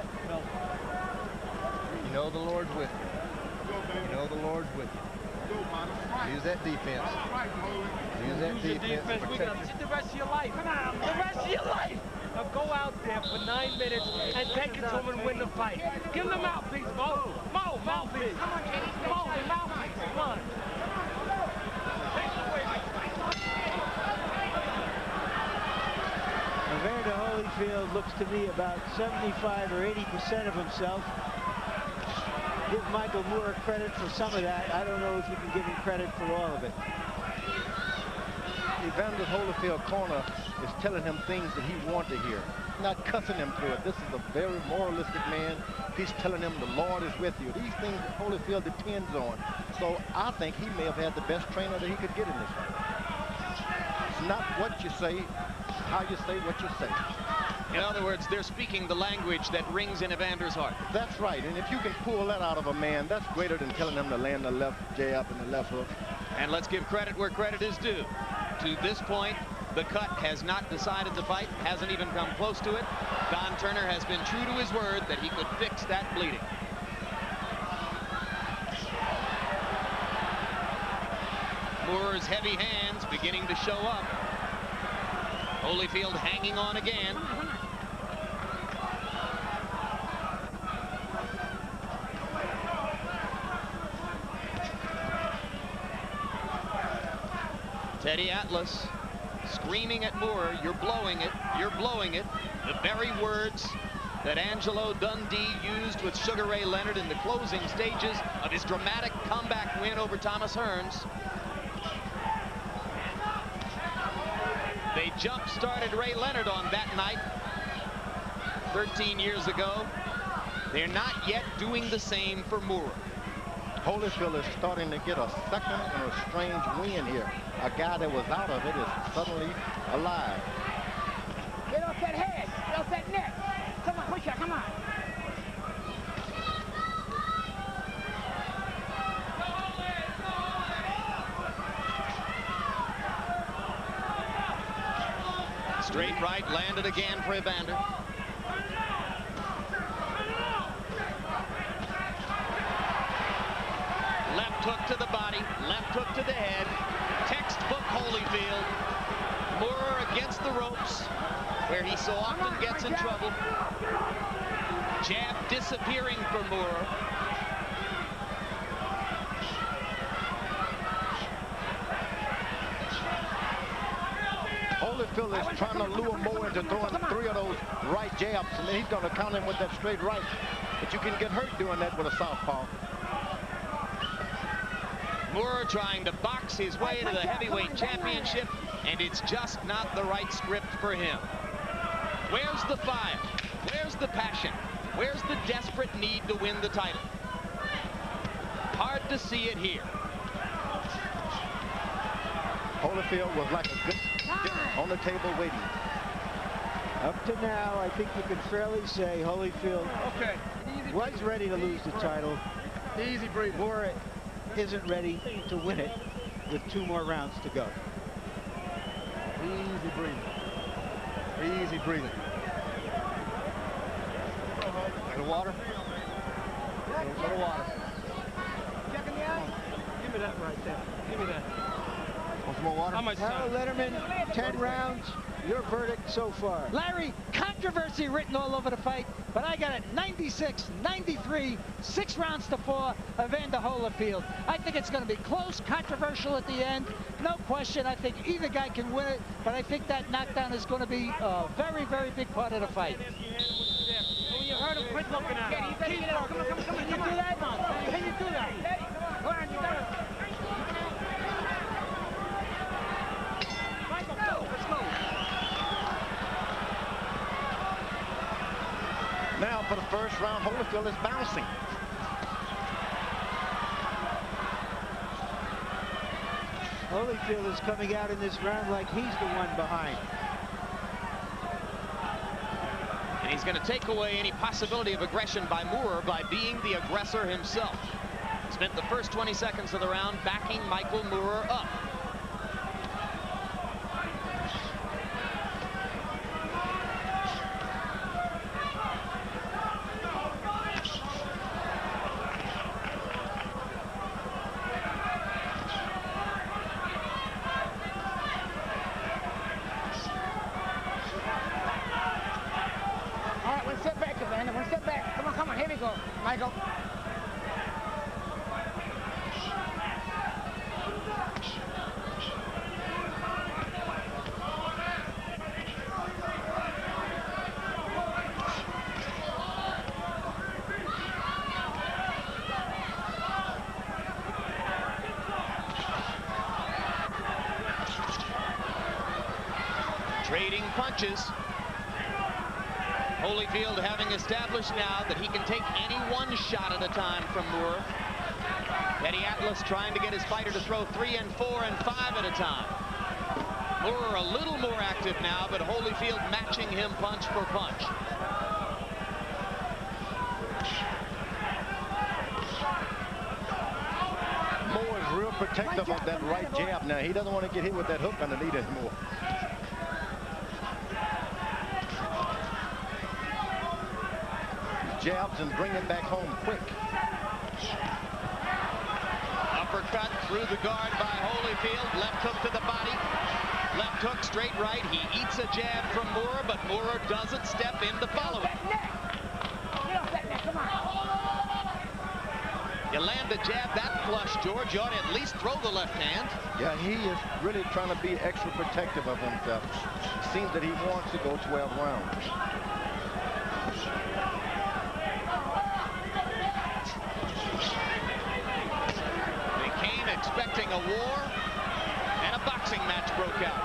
You know the Lord's with you. You know the Lord's with you. Use that defense. Use that defense. We got the rest of your life. Come on, the rest of your life. Now go out there for 9 minutes and take it to him and win the fight. Give him the mouthpiece, Mo. Mo, mouthpiece. Come on, Katie. Mo, the mouthpiece. Come on. Evander Holyfield looks to me about 75 or 80% of himself. Give Michael Moore credit for some of that. I don't know if you can give him credit for all of it. Evander Holyfield corner is telling him things that he wants to hear, not cussing him through it. This is a very moralistic man. He's telling him the Lord is with you. These things that Holyfield depends on. So I think he may have had the best trainer that he could get in this fight. It's not what you say, how you say what you say. In other words, they're speaking the language that rings in Evander's heart. That's right, and if you can pull that out of a man, that's greater than telling him to land the left jab and the left hook. And let's give credit where credit is due. To this point, the cut has not decided the fight, hasn't even come close to it. Don Turner has been true to his word that he could fix that bleeding. Moore's heavy hands beginning to show up. Holyfield hanging on again. Teddy Atlas screaming at Moore, "You're blowing it, you're blowing it." The very words that Angelo Dundee used with Sugar Ray Leonard in the closing stages of his dramatic comeback win over Thomas Hearns. They jump-started Ray Leonard on that night 13 years ago. They're not yet doing the same for Moore. Holyfield is starting to get a second and a strange win here. A guy that was out of it is suddenly alive. Get off that head. Get off that neck. Come on, push her. Come on. Straight right landed again for Evander. Left hook to the body, left hook to the head. Textbook Holyfield. Moore against the ropes, where he so often gets in trouble. Jab disappearing for Moore. Holyfield is trying to lure Moore into throwing 3 of those right jabs, and then he's going to counter him with that straight right. But you can get hurt doing that with a southpaw. Moore trying to box his way to the heavyweight championship, and it's just not the right script for him. Where's the fire? Where's the passion? Where's the desperate need to win the title? Hard to see it here. Holyfield was like a good on the table waiting. Up to now, I think you can fairly say Holyfield was ready to lose the title. Easy breathing. Moore isn't ready to win it with 2 more rounds to go. Easy breathing. Easy breathing. A little water. A little water. Check in the eye. Give me that right there. Give me that. Want some more water? Harold Letterman, 10 rounds. Your verdict so far. Larry, controversy written all over the fight, but I got it 96-93, 6 rounds to 4, Evander Holyfield. I think it's going to be close, controversial at the end. No question, I think either guy can win it, but I think that knockdown is going to be a very, very big part of the fight. When you heard him, quit looking at him. Keep working. Come on. Can you do that? Can you do that? Go on, you got it. Michael, go. Let's go. Now for the first round, Holyfield is bouncing. Holyfield is coming out in this round like he's the one behind. And he's going to take away any possibility of aggression by Moore by being the aggressor himself. Spent the first 20 seconds of the round backing Michael Moore up. Michael. Trading punches. Holyfield having established now that he can take any one shot at a time from Moore. Eddie Atlas trying to get his fighter to throw 3 and 4 and 5 at a time. Moore a little more active now, but Holyfield matching him punch for punch. Moore is real protective of that right jab now. He doesn't want to get hit with that hook underneath anymore. Jabs and bring it back home quick. Uppercut through the guard by Holyfield. Left hook to the body. Left hook straight right. He eats a jab from Moore, but Moore doesn't step in to follow it. Get off that neck, come on. You land a jab that flush, George, you ought to at least throw the left hand. Yeah, he is really trying to be extra protective of himself. It seems that he wants to go 12 rounds. Expecting a war, and a boxing match broke out.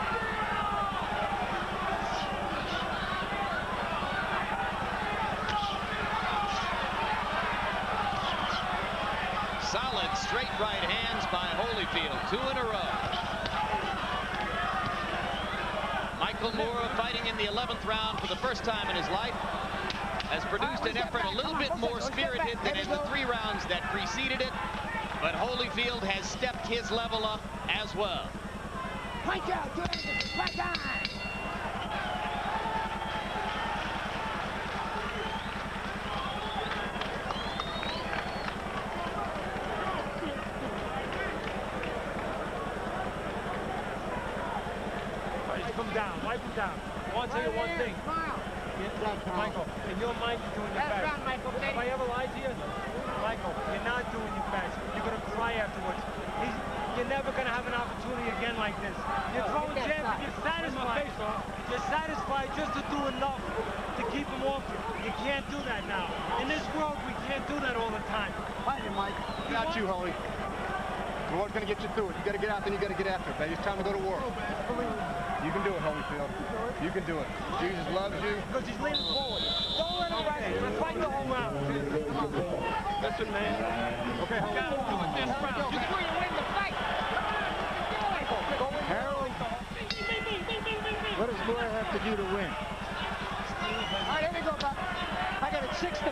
Solid straight right hands by Holyfield, 2 in a row. Michael Moore, fighting in the 11th round for the first time in his life, has produced an effort a little bit more spirited than in the 3 rounds that preceded it. But Holyfield has stepped his level up as well. Punch out, punch on. Wipe him down, wipe him down. I want to tell you one thing. Michael, in your mind, you're doing your best. Have I ever lied to you? Michael, you're not doing your best. You're going to cry afterwards. You're never going to have an opportunity again like this. You're throwing jabs and you're satisfied. You're satisfied just to do enough to keep him off you. You can't do that now. In this world, we can't do that all the time. Fight him, Mike. Not you, Holly. The Lord's going to get you through it. You got to get out, then you got to get after it, baby. It's time to go to war. You can do it, Holyfield. You can do it. Jesus loves you. Because he's leaning forward. Don't let him rest. Let's fight the whole round. Listen, man. Okay, Holy. Got to do it this round. Just before you win the fight. Harold, what does Moore have to do to win? All right, here we go, Buck. I got it 6-5,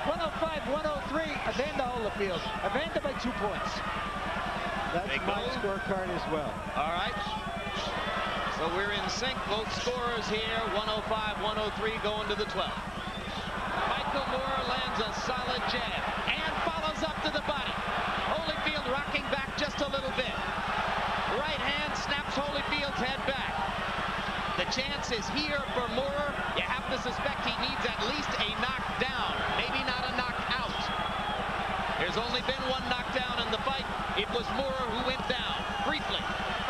105-103, Evander Holyfield. Evander by 2 points. That's my scorecard as well. All right. So we're in sync, both scorers here, 105-103 going to the 12th. Michael Moore lands a solid jab and follows up to the body. Holyfield rocking back just a little bit. Right hand snaps Holyfield's head back. The chance is here for Moore. You have to suspect he needs at least a knockdown, maybe not a knockout. There's only been one knockdown in the fight. It was Moore who went down briefly,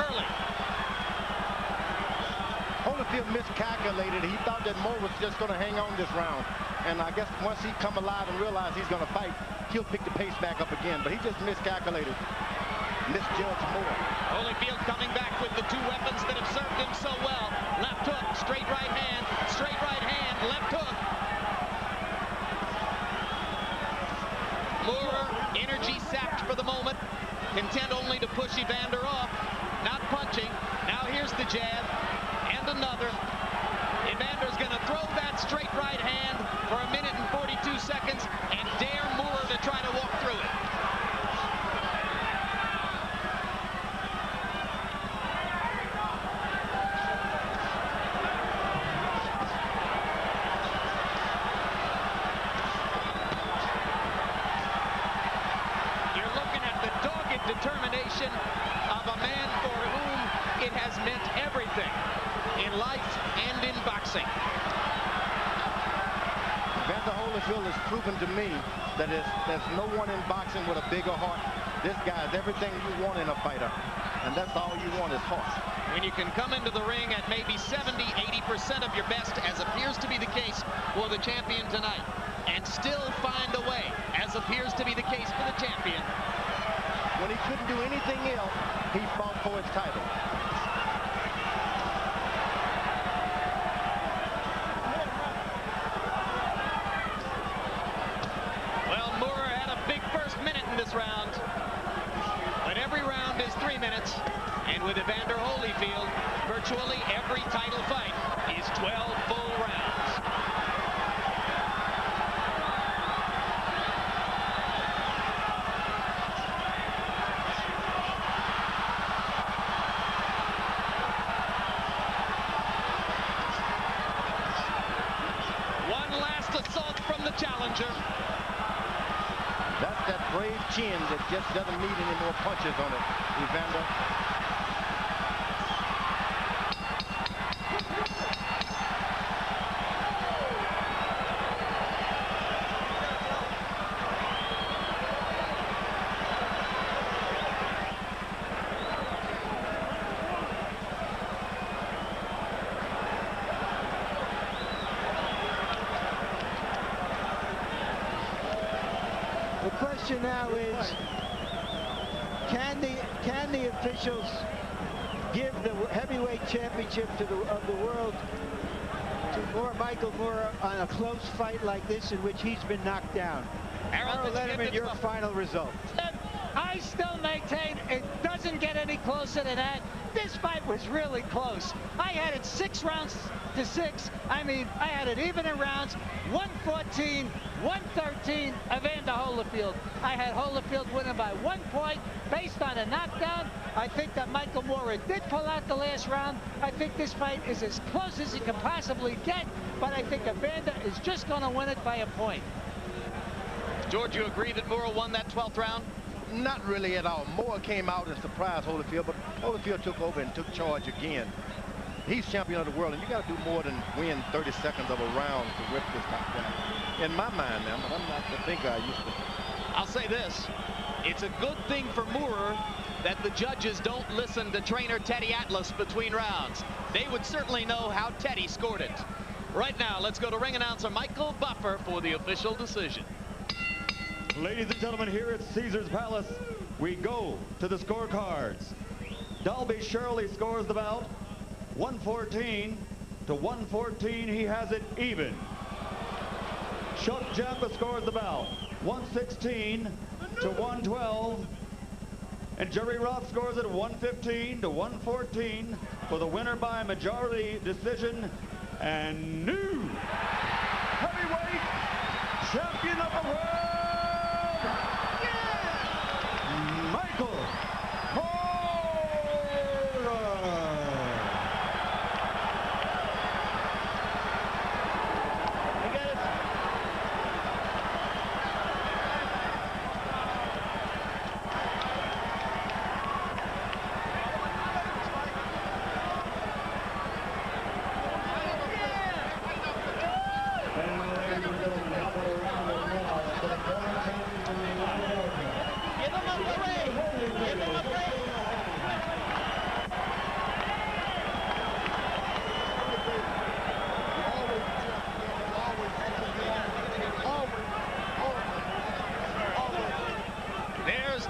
early. Holyfield miscalculated. He thought that Moore was just going to hang on this round. And I guess once he come alive and realize he's going to fight, he'll pick the pace back up again. But he just miscalculated. Misjudged Moore. Holyfield coming back with the 2 weapons that have served him so well. Left hook, straight right hand, left hook. Moore, energy sapped for the moment. Content only to push Evander off. Not punching. Now here's the jab. And another. Evander's going to throw that straight right hand for 1 minute and 42 seconds and dare Moore to try to walk through it. You're looking at the dogged determination of a Holyfield has proven to me that there's no one in boxing with a bigger heart. This guy is everything you want in a fighter, and that's all you want is heart. When you can come into the ring at maybe 70, 80% of your best, as appears to be the case for the champion tonight, and still find a way, as appears to be the case for the champion. When he couldn't do anything else, he fought for his title. Well, Moore had a big first minute in this round, but every round is 3 minutes, and with Evander Holyfield, virtually every title fight is 12 full rounds. Assault from the challenger. That's that brave chin that just doesn't need any more punches on it, Evander. The question now is, can the officials give the heavyweight championship of the world to Michael Moore on a close fight like this in which he's been knocked down? Harold Letterman, your final result. I still maintain it doesn't get any closer than that. This fight was really close. I had it 6 rounds to 6. I mean, I had it even in rounds. 114, 113, Evander Holyfield. I had Holyfield winning by 1 point based on a knockdown. I think that Michael Moore did pull out the last round. I think this fight is as close as he can possibly get, but I think Evander is just going to win it by a point. George, you agree that Moore won that 12th round? Not really at all. Moore came out and surprised Holyfield, but Holyfield took over and took charge again. He's champion of the world, and you got to do more than win 30 seconds of a round to whip this top guy. In my mind now, but I'm not the thinker I used to. I'll say this. It's a good thing for Moore that the judges don't listen to trainer Teddy Atlas between rounds. They would certainly know how Teddy scored it. Right now, let's go to ring announcer Michael Buffer for the official decision. Ladies and gentlemen, here at Caesar's Palace, we go to the scorecards. Dalby Shirley scores the bout 114 to 114. He has it even. Chuck Jampa scores the bout 116 to 112. And Jerry Roth scores it 115 to 114 for the winner by majority decision and new heavyweight champion of the world, Michael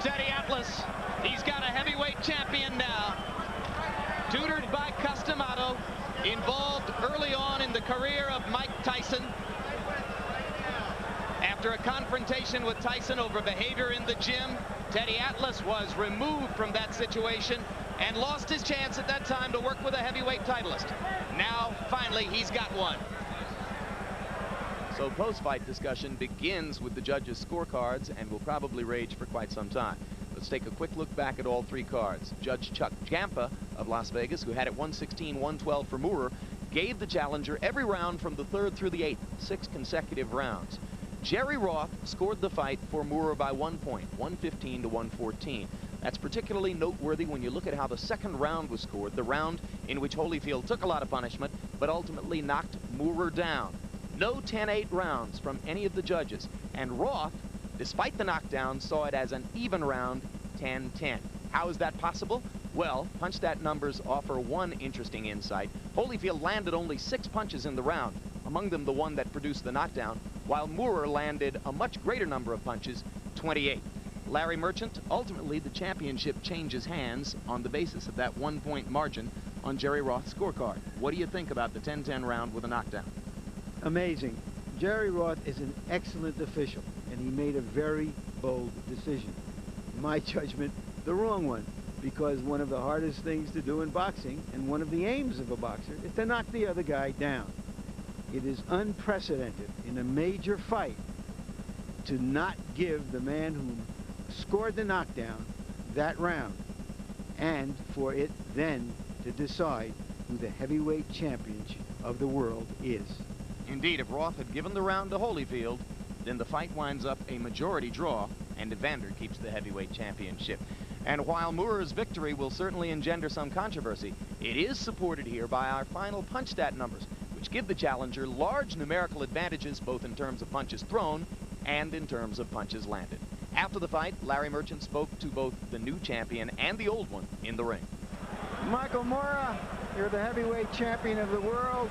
Teddy Atlas. He's got a heavyweight champion now. Tutored by Customato. Involved early on in the career of Mike Tyson. After a confrontation with Tyson over behavior in the gym, Teddy Atlas was removed from that situation and lost his chance at that time to work with a heavyweight titleist. Now, finally, he's got one. So post-fight discussion begins with the judges' scorecards and will probably rage for quite some time. Let's take a quick look back at all 3 cards. Judge Chuck Jampa of Las Vegas, who had it 116, 112 for Moore, gave the challenger every round from the 3rd through the 8th, 6 consecutive rounds. Jerry Roth scored the fight for Moore by 1 point, 115 to 114. That's particularly noteworthy when you look at how the 2nd round was scored, the round in which Holyfield took a lot of punishment, but ultimately knocked Moore down. No 10-8 rounds from any of the judges. And Roth, despite the knockdown, saw it as an even round, 10-10. How is that possible? Well, punch-stat numbers offer one interesting insight. Holyfield landed only 6 punches in the round, among them the one that produced the knockdown, while Moorer landed a much greater number of punches, 28. Larry Merchant, ultimately the championship changes hands on the basis of that 1-point margin on Jerry Roth's scorecard. What do you think about the 10-10 round with a knockdown? Amazing. Jerry Roth is an excellent official, and he made a very bold decision. In my judgment, the wrong one, because one of the hardest things to do in boxing, and one of the aims of a boxer, is to knock the other guy down. It is unprecedented in a major fight to not give the man who scored the knockdown that round, and for it then to decide who the heavyweight champion of the world is. Indeed, if Roth had given the round to Holyfield, then the fight winds up a majority draw, and Evander keeps the heavyweight championship. And while Moorer's victory will certainly engender some controversy, it is supported here by our final punch-stat numbers, which give the challenger large numerical advantages both in terms of punches thrown and in terms of punches landed. After the fight, Larry Merchant spoke to both the new champion and the old one in the ring. Michael Moorer, you're the heavyweight champion of the world.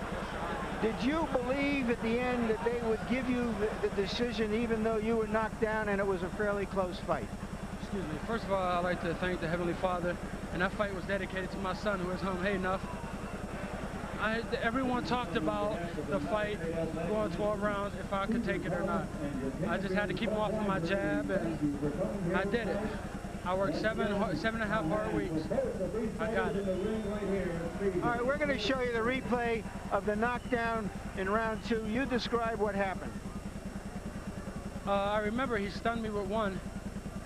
Did you believe at the end that they would give you the decision even though you were knocked down and it was a fairly close fight? Excuse me. First of all, I'd like to thank the Heavenly Father, and that fight was dedicated to my son who is home. Hey, enough. Everyone talked about the fight going 12 rounds, if I could take it or not. I just had to keep him off of my jab, and I did it. I worked 7.5 hard weeks. I got it. All right, we're going to show you the replay of the knockdown in round 2. You describe what happened. I remember he stunned me with one,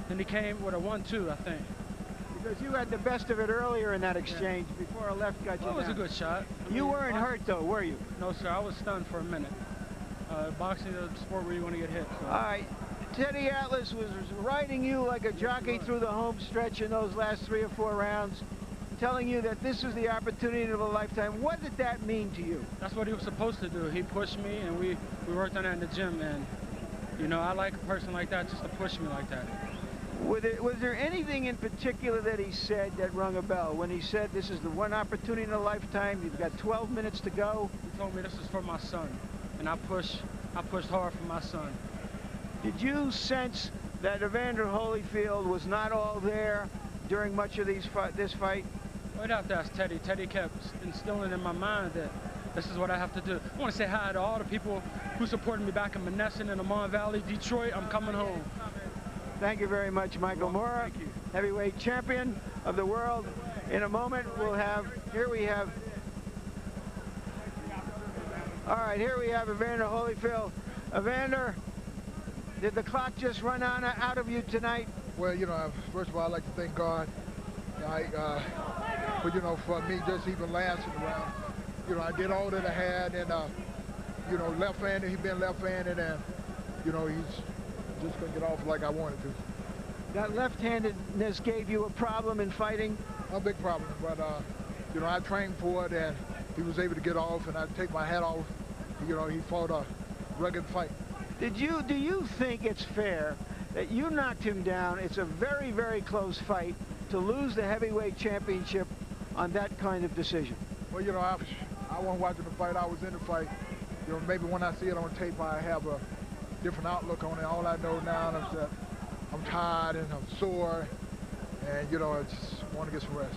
and he came with a 1-2, I think. Because you had the best of it earlier in that exchange before a left got you down. It was a good shot. You weren't hurt, though, were you? No, sir. I was stunned for a minute. Boxing is a sport where you want to get hit. So. All right. Teddy Atlas was riding you like a jockey through the home stretch in those last 3 or 4 rounds, telling you that this was the opportunity of a lifetime. What did that mean to you? That's what he was supposed to do. He pushed me, and we worked on that in the gym. And, you know, I like a person like that just to push me like that. Was there anything in particular that he said that rung a bell? When he said this is the one opportunity in a lifetime, you've got 12 minutes to go? He told me this is for my son, and I pushed hard for my son. Did you sense that Evander Holyfield was not all there during much of this fight? I'd have to ask Teddy. Teddy kept instilling in my mind that this is what I have to do. I want to say hi to all the people who supported me back in Monessen and the Mon Valley, Detroit. I'm coming home. Thank you very much, Michael Moorer, heavyweight champion of the world. In a moment, we'll have, here we have Evander Holyfield. Evander, did the clock just run out of you tonight? Well, you know, first of all, I'd like to thank God. But, you know, for me, just even lasting around, you know, I did all that I had, and, you know, left-handed, he's been left-handed, and, you know, he's just going to get off like I wanted to. That left-handedness gave you a problem in fighting? A big problem, but, you know, I trained for it, and he was able to get off, and I take my hat off. You know, he fought a rugged fight. Do you think it's fair that you knocked him down? It's a very, very close fight to lose the heavyweight championship on that kind of decision. Well, you know, I wasn't watching the fight. I was in the fight. You know, maybe when I see it on tape, I have a different outlook on it. All I know now is that I'm tired and I'm sore, and, you know, I just want to get some rest.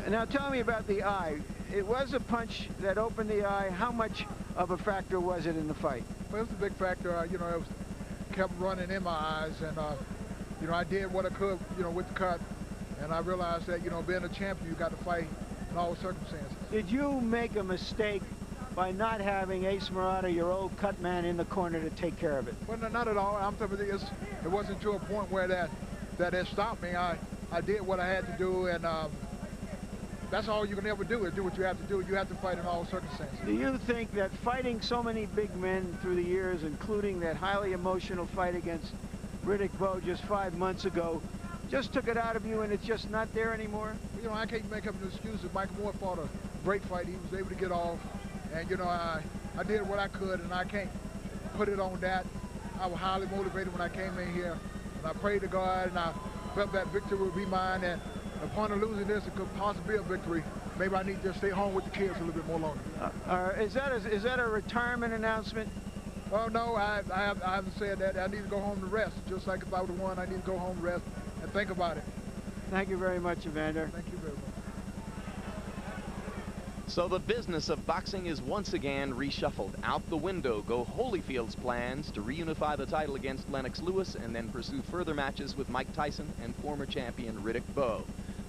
Now, tell me about the eye. It was a punch that opened the eye. How much of a factor was it in the fight? Well, it was a big factor. You know, it kept running in my eyes, and, you know, I did what I could, you know, with the cut, and I realized that, you know, being a champion, you got to fight in all circumstances. Did you make a mistake by not having Ace Murata, your old cut man, in the corner to take care of it? Well, no, not at all. I'm telling you, it wasn't to a point where that it stopped me. I did what I had to do, and that's all you can ever do is do what you have to do. You have to fight in all circumstances. Do you think that fighting so many big men through the years, including that highly emotional fight against Riddick Bowe just 5 months ago, just took it out of you and it's just not there anymore? You know, I can't make up an excuse. If Michael Moore fought a great fight, he was able to get off. And, you know, I did what I could, and I can't put it on that. I was highly motivated when I came in here, and I prayed to God, and I felt that victory would be mine, and upon losing this, it could possibly be a victory. Maybe I need to stay home with the kids a little bit more longer. Is that a retirement announcement? Oh, no, I haven't said that. I need to go home to rest. Just like if I would have won, I need to go home to rest and think about it. Thank you very much, Evander. Thank you very much. So the business of boxing is once again reshuffled. Out the window go Holyfield's plans to reunify the title against Lennox Lewis and then pursue further matches with Mike Tyson and former champion Riddick Bowe.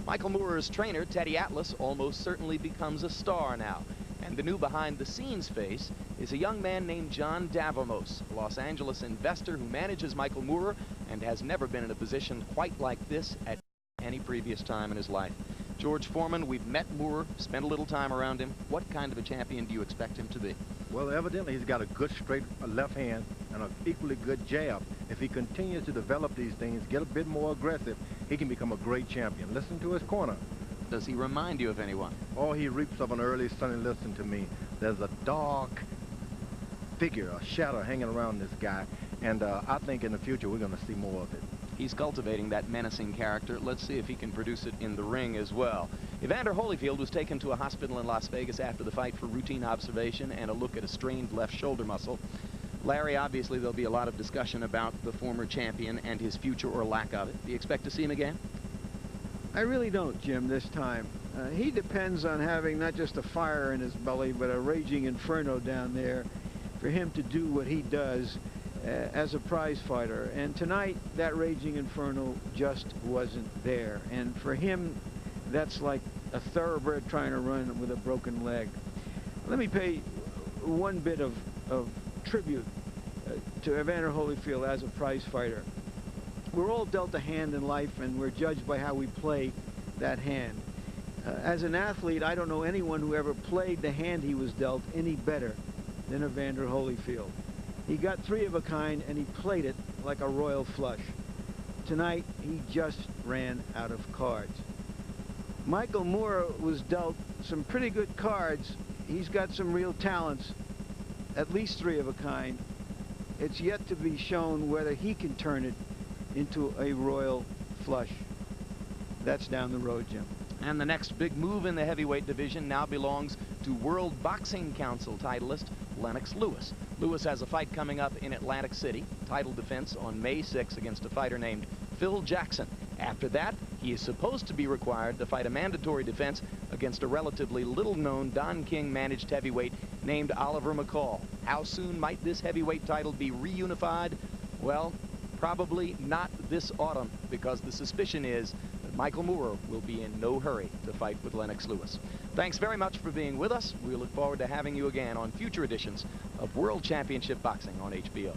Michael Moore's trainer, Teddy Atlas, almost certainly becomes a star now. And the new behind-the-scenes face is a young man named John Davamos, a Los Angeles investor who manages Michael Moore and has never been in a position quite like this at any previous time in his life. George Foreman, we've met Moore, spent a little time around him. What kind of a champion do you expect him to be? Well, evidently he's got a good straight left hand and an equally good jab. If he continues to develop these things, get a bit more aggressive, he can become a great champion. Listen to his corner. Does he remind you of anyone? Oh, he reaps of an early sunny. Listen to me. There's a dark figure, a shadow hanging around this guy, and I think in the future we're going to see more of it. He's cultivating that menacing character. Let's see if he can produce it in the ring as well. Evander Holyfield was taken to a hospital in Las Vegas after the fight for routine observation and a look at a strained left shoulder muscle. Larry, obviously there'll be a lot of discussion about the former champion and his future or lack of it. Do you expect to see him again? I really don't, Jim, this time. He depends on having not just a fire in his belly, but a raging inferno down there for him to do what he does as a prize fighter. And tonight, that raging inferno just wasn't there. And for him, that's like a thoroughbred trying to run with a broken leg. Let me pay one bit of tribute to Evander Holyfield as a prize fighter. We're all dealt a hand in life, and we're judged by how we play that hand. As an athlete, I don't know anyone who ever played the hand he was dealt any better than Evander Holyfield. He got three of a kind, and he played it like a royal flush. Tonight, he just ran out of cards. Michael Moore was dealt some pretty good cards. He's got some real talents, at least three of a kind. It's yet to be shown whether he can turn it into a royal flush. That's down the road, Jim. And the next big move in the heavyweight division now belongs to World Boxing Council titleist Lennox Lewis. Lewis has a fight coming up in Atlantic City, title defense on May 6 against a fighter named Phil Jackson. After that, he is supposed to be required to fight a mandatory defense against a relatively little-known Don King-managed heavyweight named Oliver McCall. How soon might this heavyweight title be reunified? Well, probably not this autumn, because the suspicion is that Michael Moore will be in no hurry to fight with Lennox Lewis. Thanks very much for being with us. We look forward to having you again on future editions of World Championship Boxing on HBO.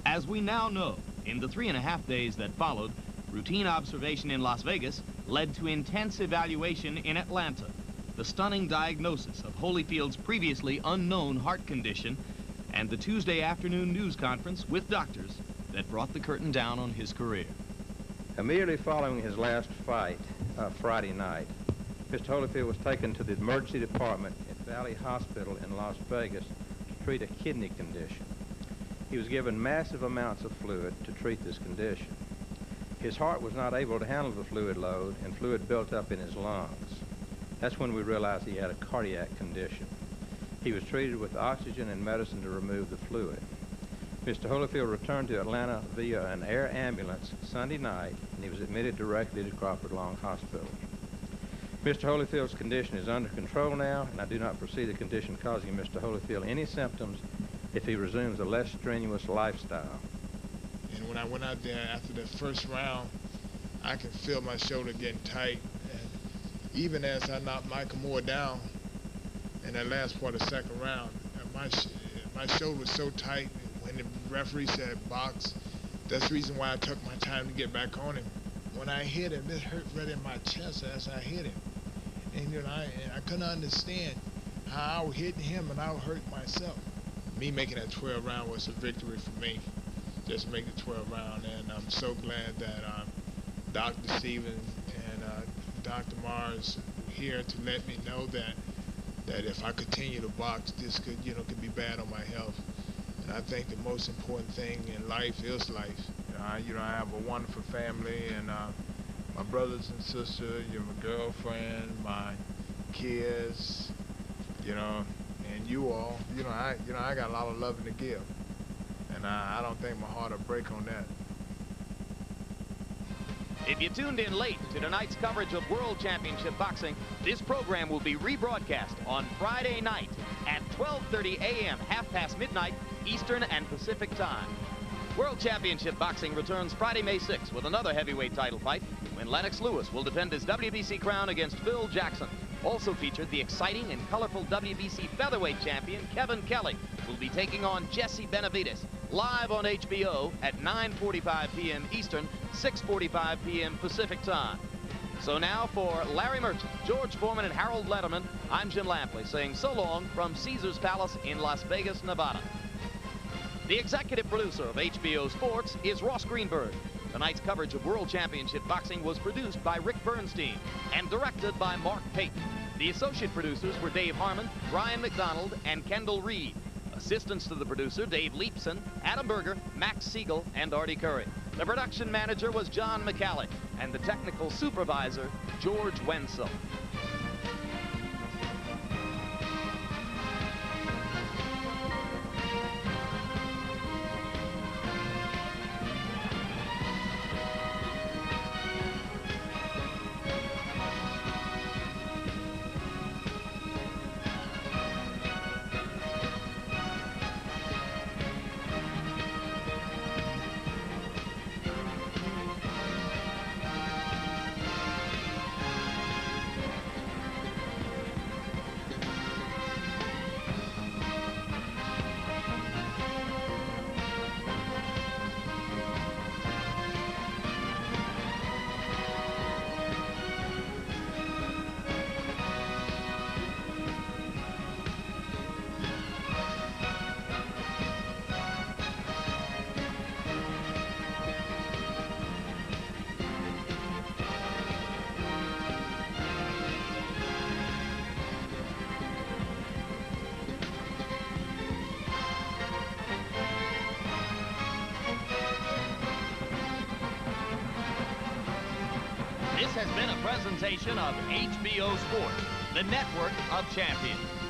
As we now know, in the 3.5 days that followed, routine observation in Las Vegas led to intense evaluation in Atlanta. The stunning diagnosis of Holyfield's previously unknown heart condition and the Tuesday afternoon news conference with doctors that brought the curtain down on his career. Immediately following his last fight, Friday night, Mr. Holyfield was taken to the emergency department at Valley Hospital in Las Vegas to treat a kidney condition. He was given massive amounts of fluid to treat this condition. His heart was not able to handle the fluid load, and fluid built up in his lungs. That's when we realized he had a cardiac condition. He was treated with oxygen and medicine to remove the fluid. Mr. Holyfield returned to Atlanta via an air ambulance Sunday night, and he was admitted directly to Crawford Long Hospital. Mr. Holyfield's condition is under control now, and I do not foresee the condition causing Mr. Holyfield any symptoms if he resumes a less strenuous lifestyle. And when I went out there after the first round, I could feel my shoulder getting tight. And even as I knocked Michael Moore down in that last part of the second round, my shoulder was so tight. When the referee said box, that's the reason why I took my time to get back on him. When I hit him, it hurt right in my chest as I hit him. And you know, I couldn't understand how I was hitting him and I was hurting myself. Me making that 12 round was a victory for me. Just make the 12 round, and I'm so glad that Dr. Stevens and Dr. Mars were here to let me know that that if I continue to box, this could, you know, could be bad on my health. And I think the most important thing in life is life. You know, I have a wonderful family, and my brothers and sisters, you know, my girlfriend, my kids, you know, and you all. You know, I got a lot of loving to give, and I don't think my heart will break on that. If you tuned in late to tonight's coverage of World Championship Boxing, this program will be rebroadcast on Friday night at 12:30 a.m., midnight, Eastern and Pacific time. World Championship Boxing returns Friday, May 6th with another heavyweight title fight when Lennox Lewis will defend his WBC crown against Phil Jackson. Also featured the exciting and colorful WBC featherweight champion Kevin Kelly, who will be taking on Jesse Benavidez, live on HBO at 9:45 p.m. Eastern, 6:45 p.m. Pacific time. So now for Larry Merchant, George Foreman, and Harold Letterman, I'm Jim Lampley saying so long from Caesars Palace in Las Vegas, Nevada. The executive producer of HBO Sports is Ross Greenberg. Tonight's coverage of World Championship Boxing was produced by Rick Bernstein and directed by Mark Payton. The associate producers were Dave Harmon, Brian McDonald, and Kendall Reed. Assistants to the producer, Dave Leapson, Adam Berger, Max Siegel, and Artie Curry. The production manager was John McCallie, and the technical supervisor, George Wenzel. This has been a presentation of HBO Sports, the network of champions.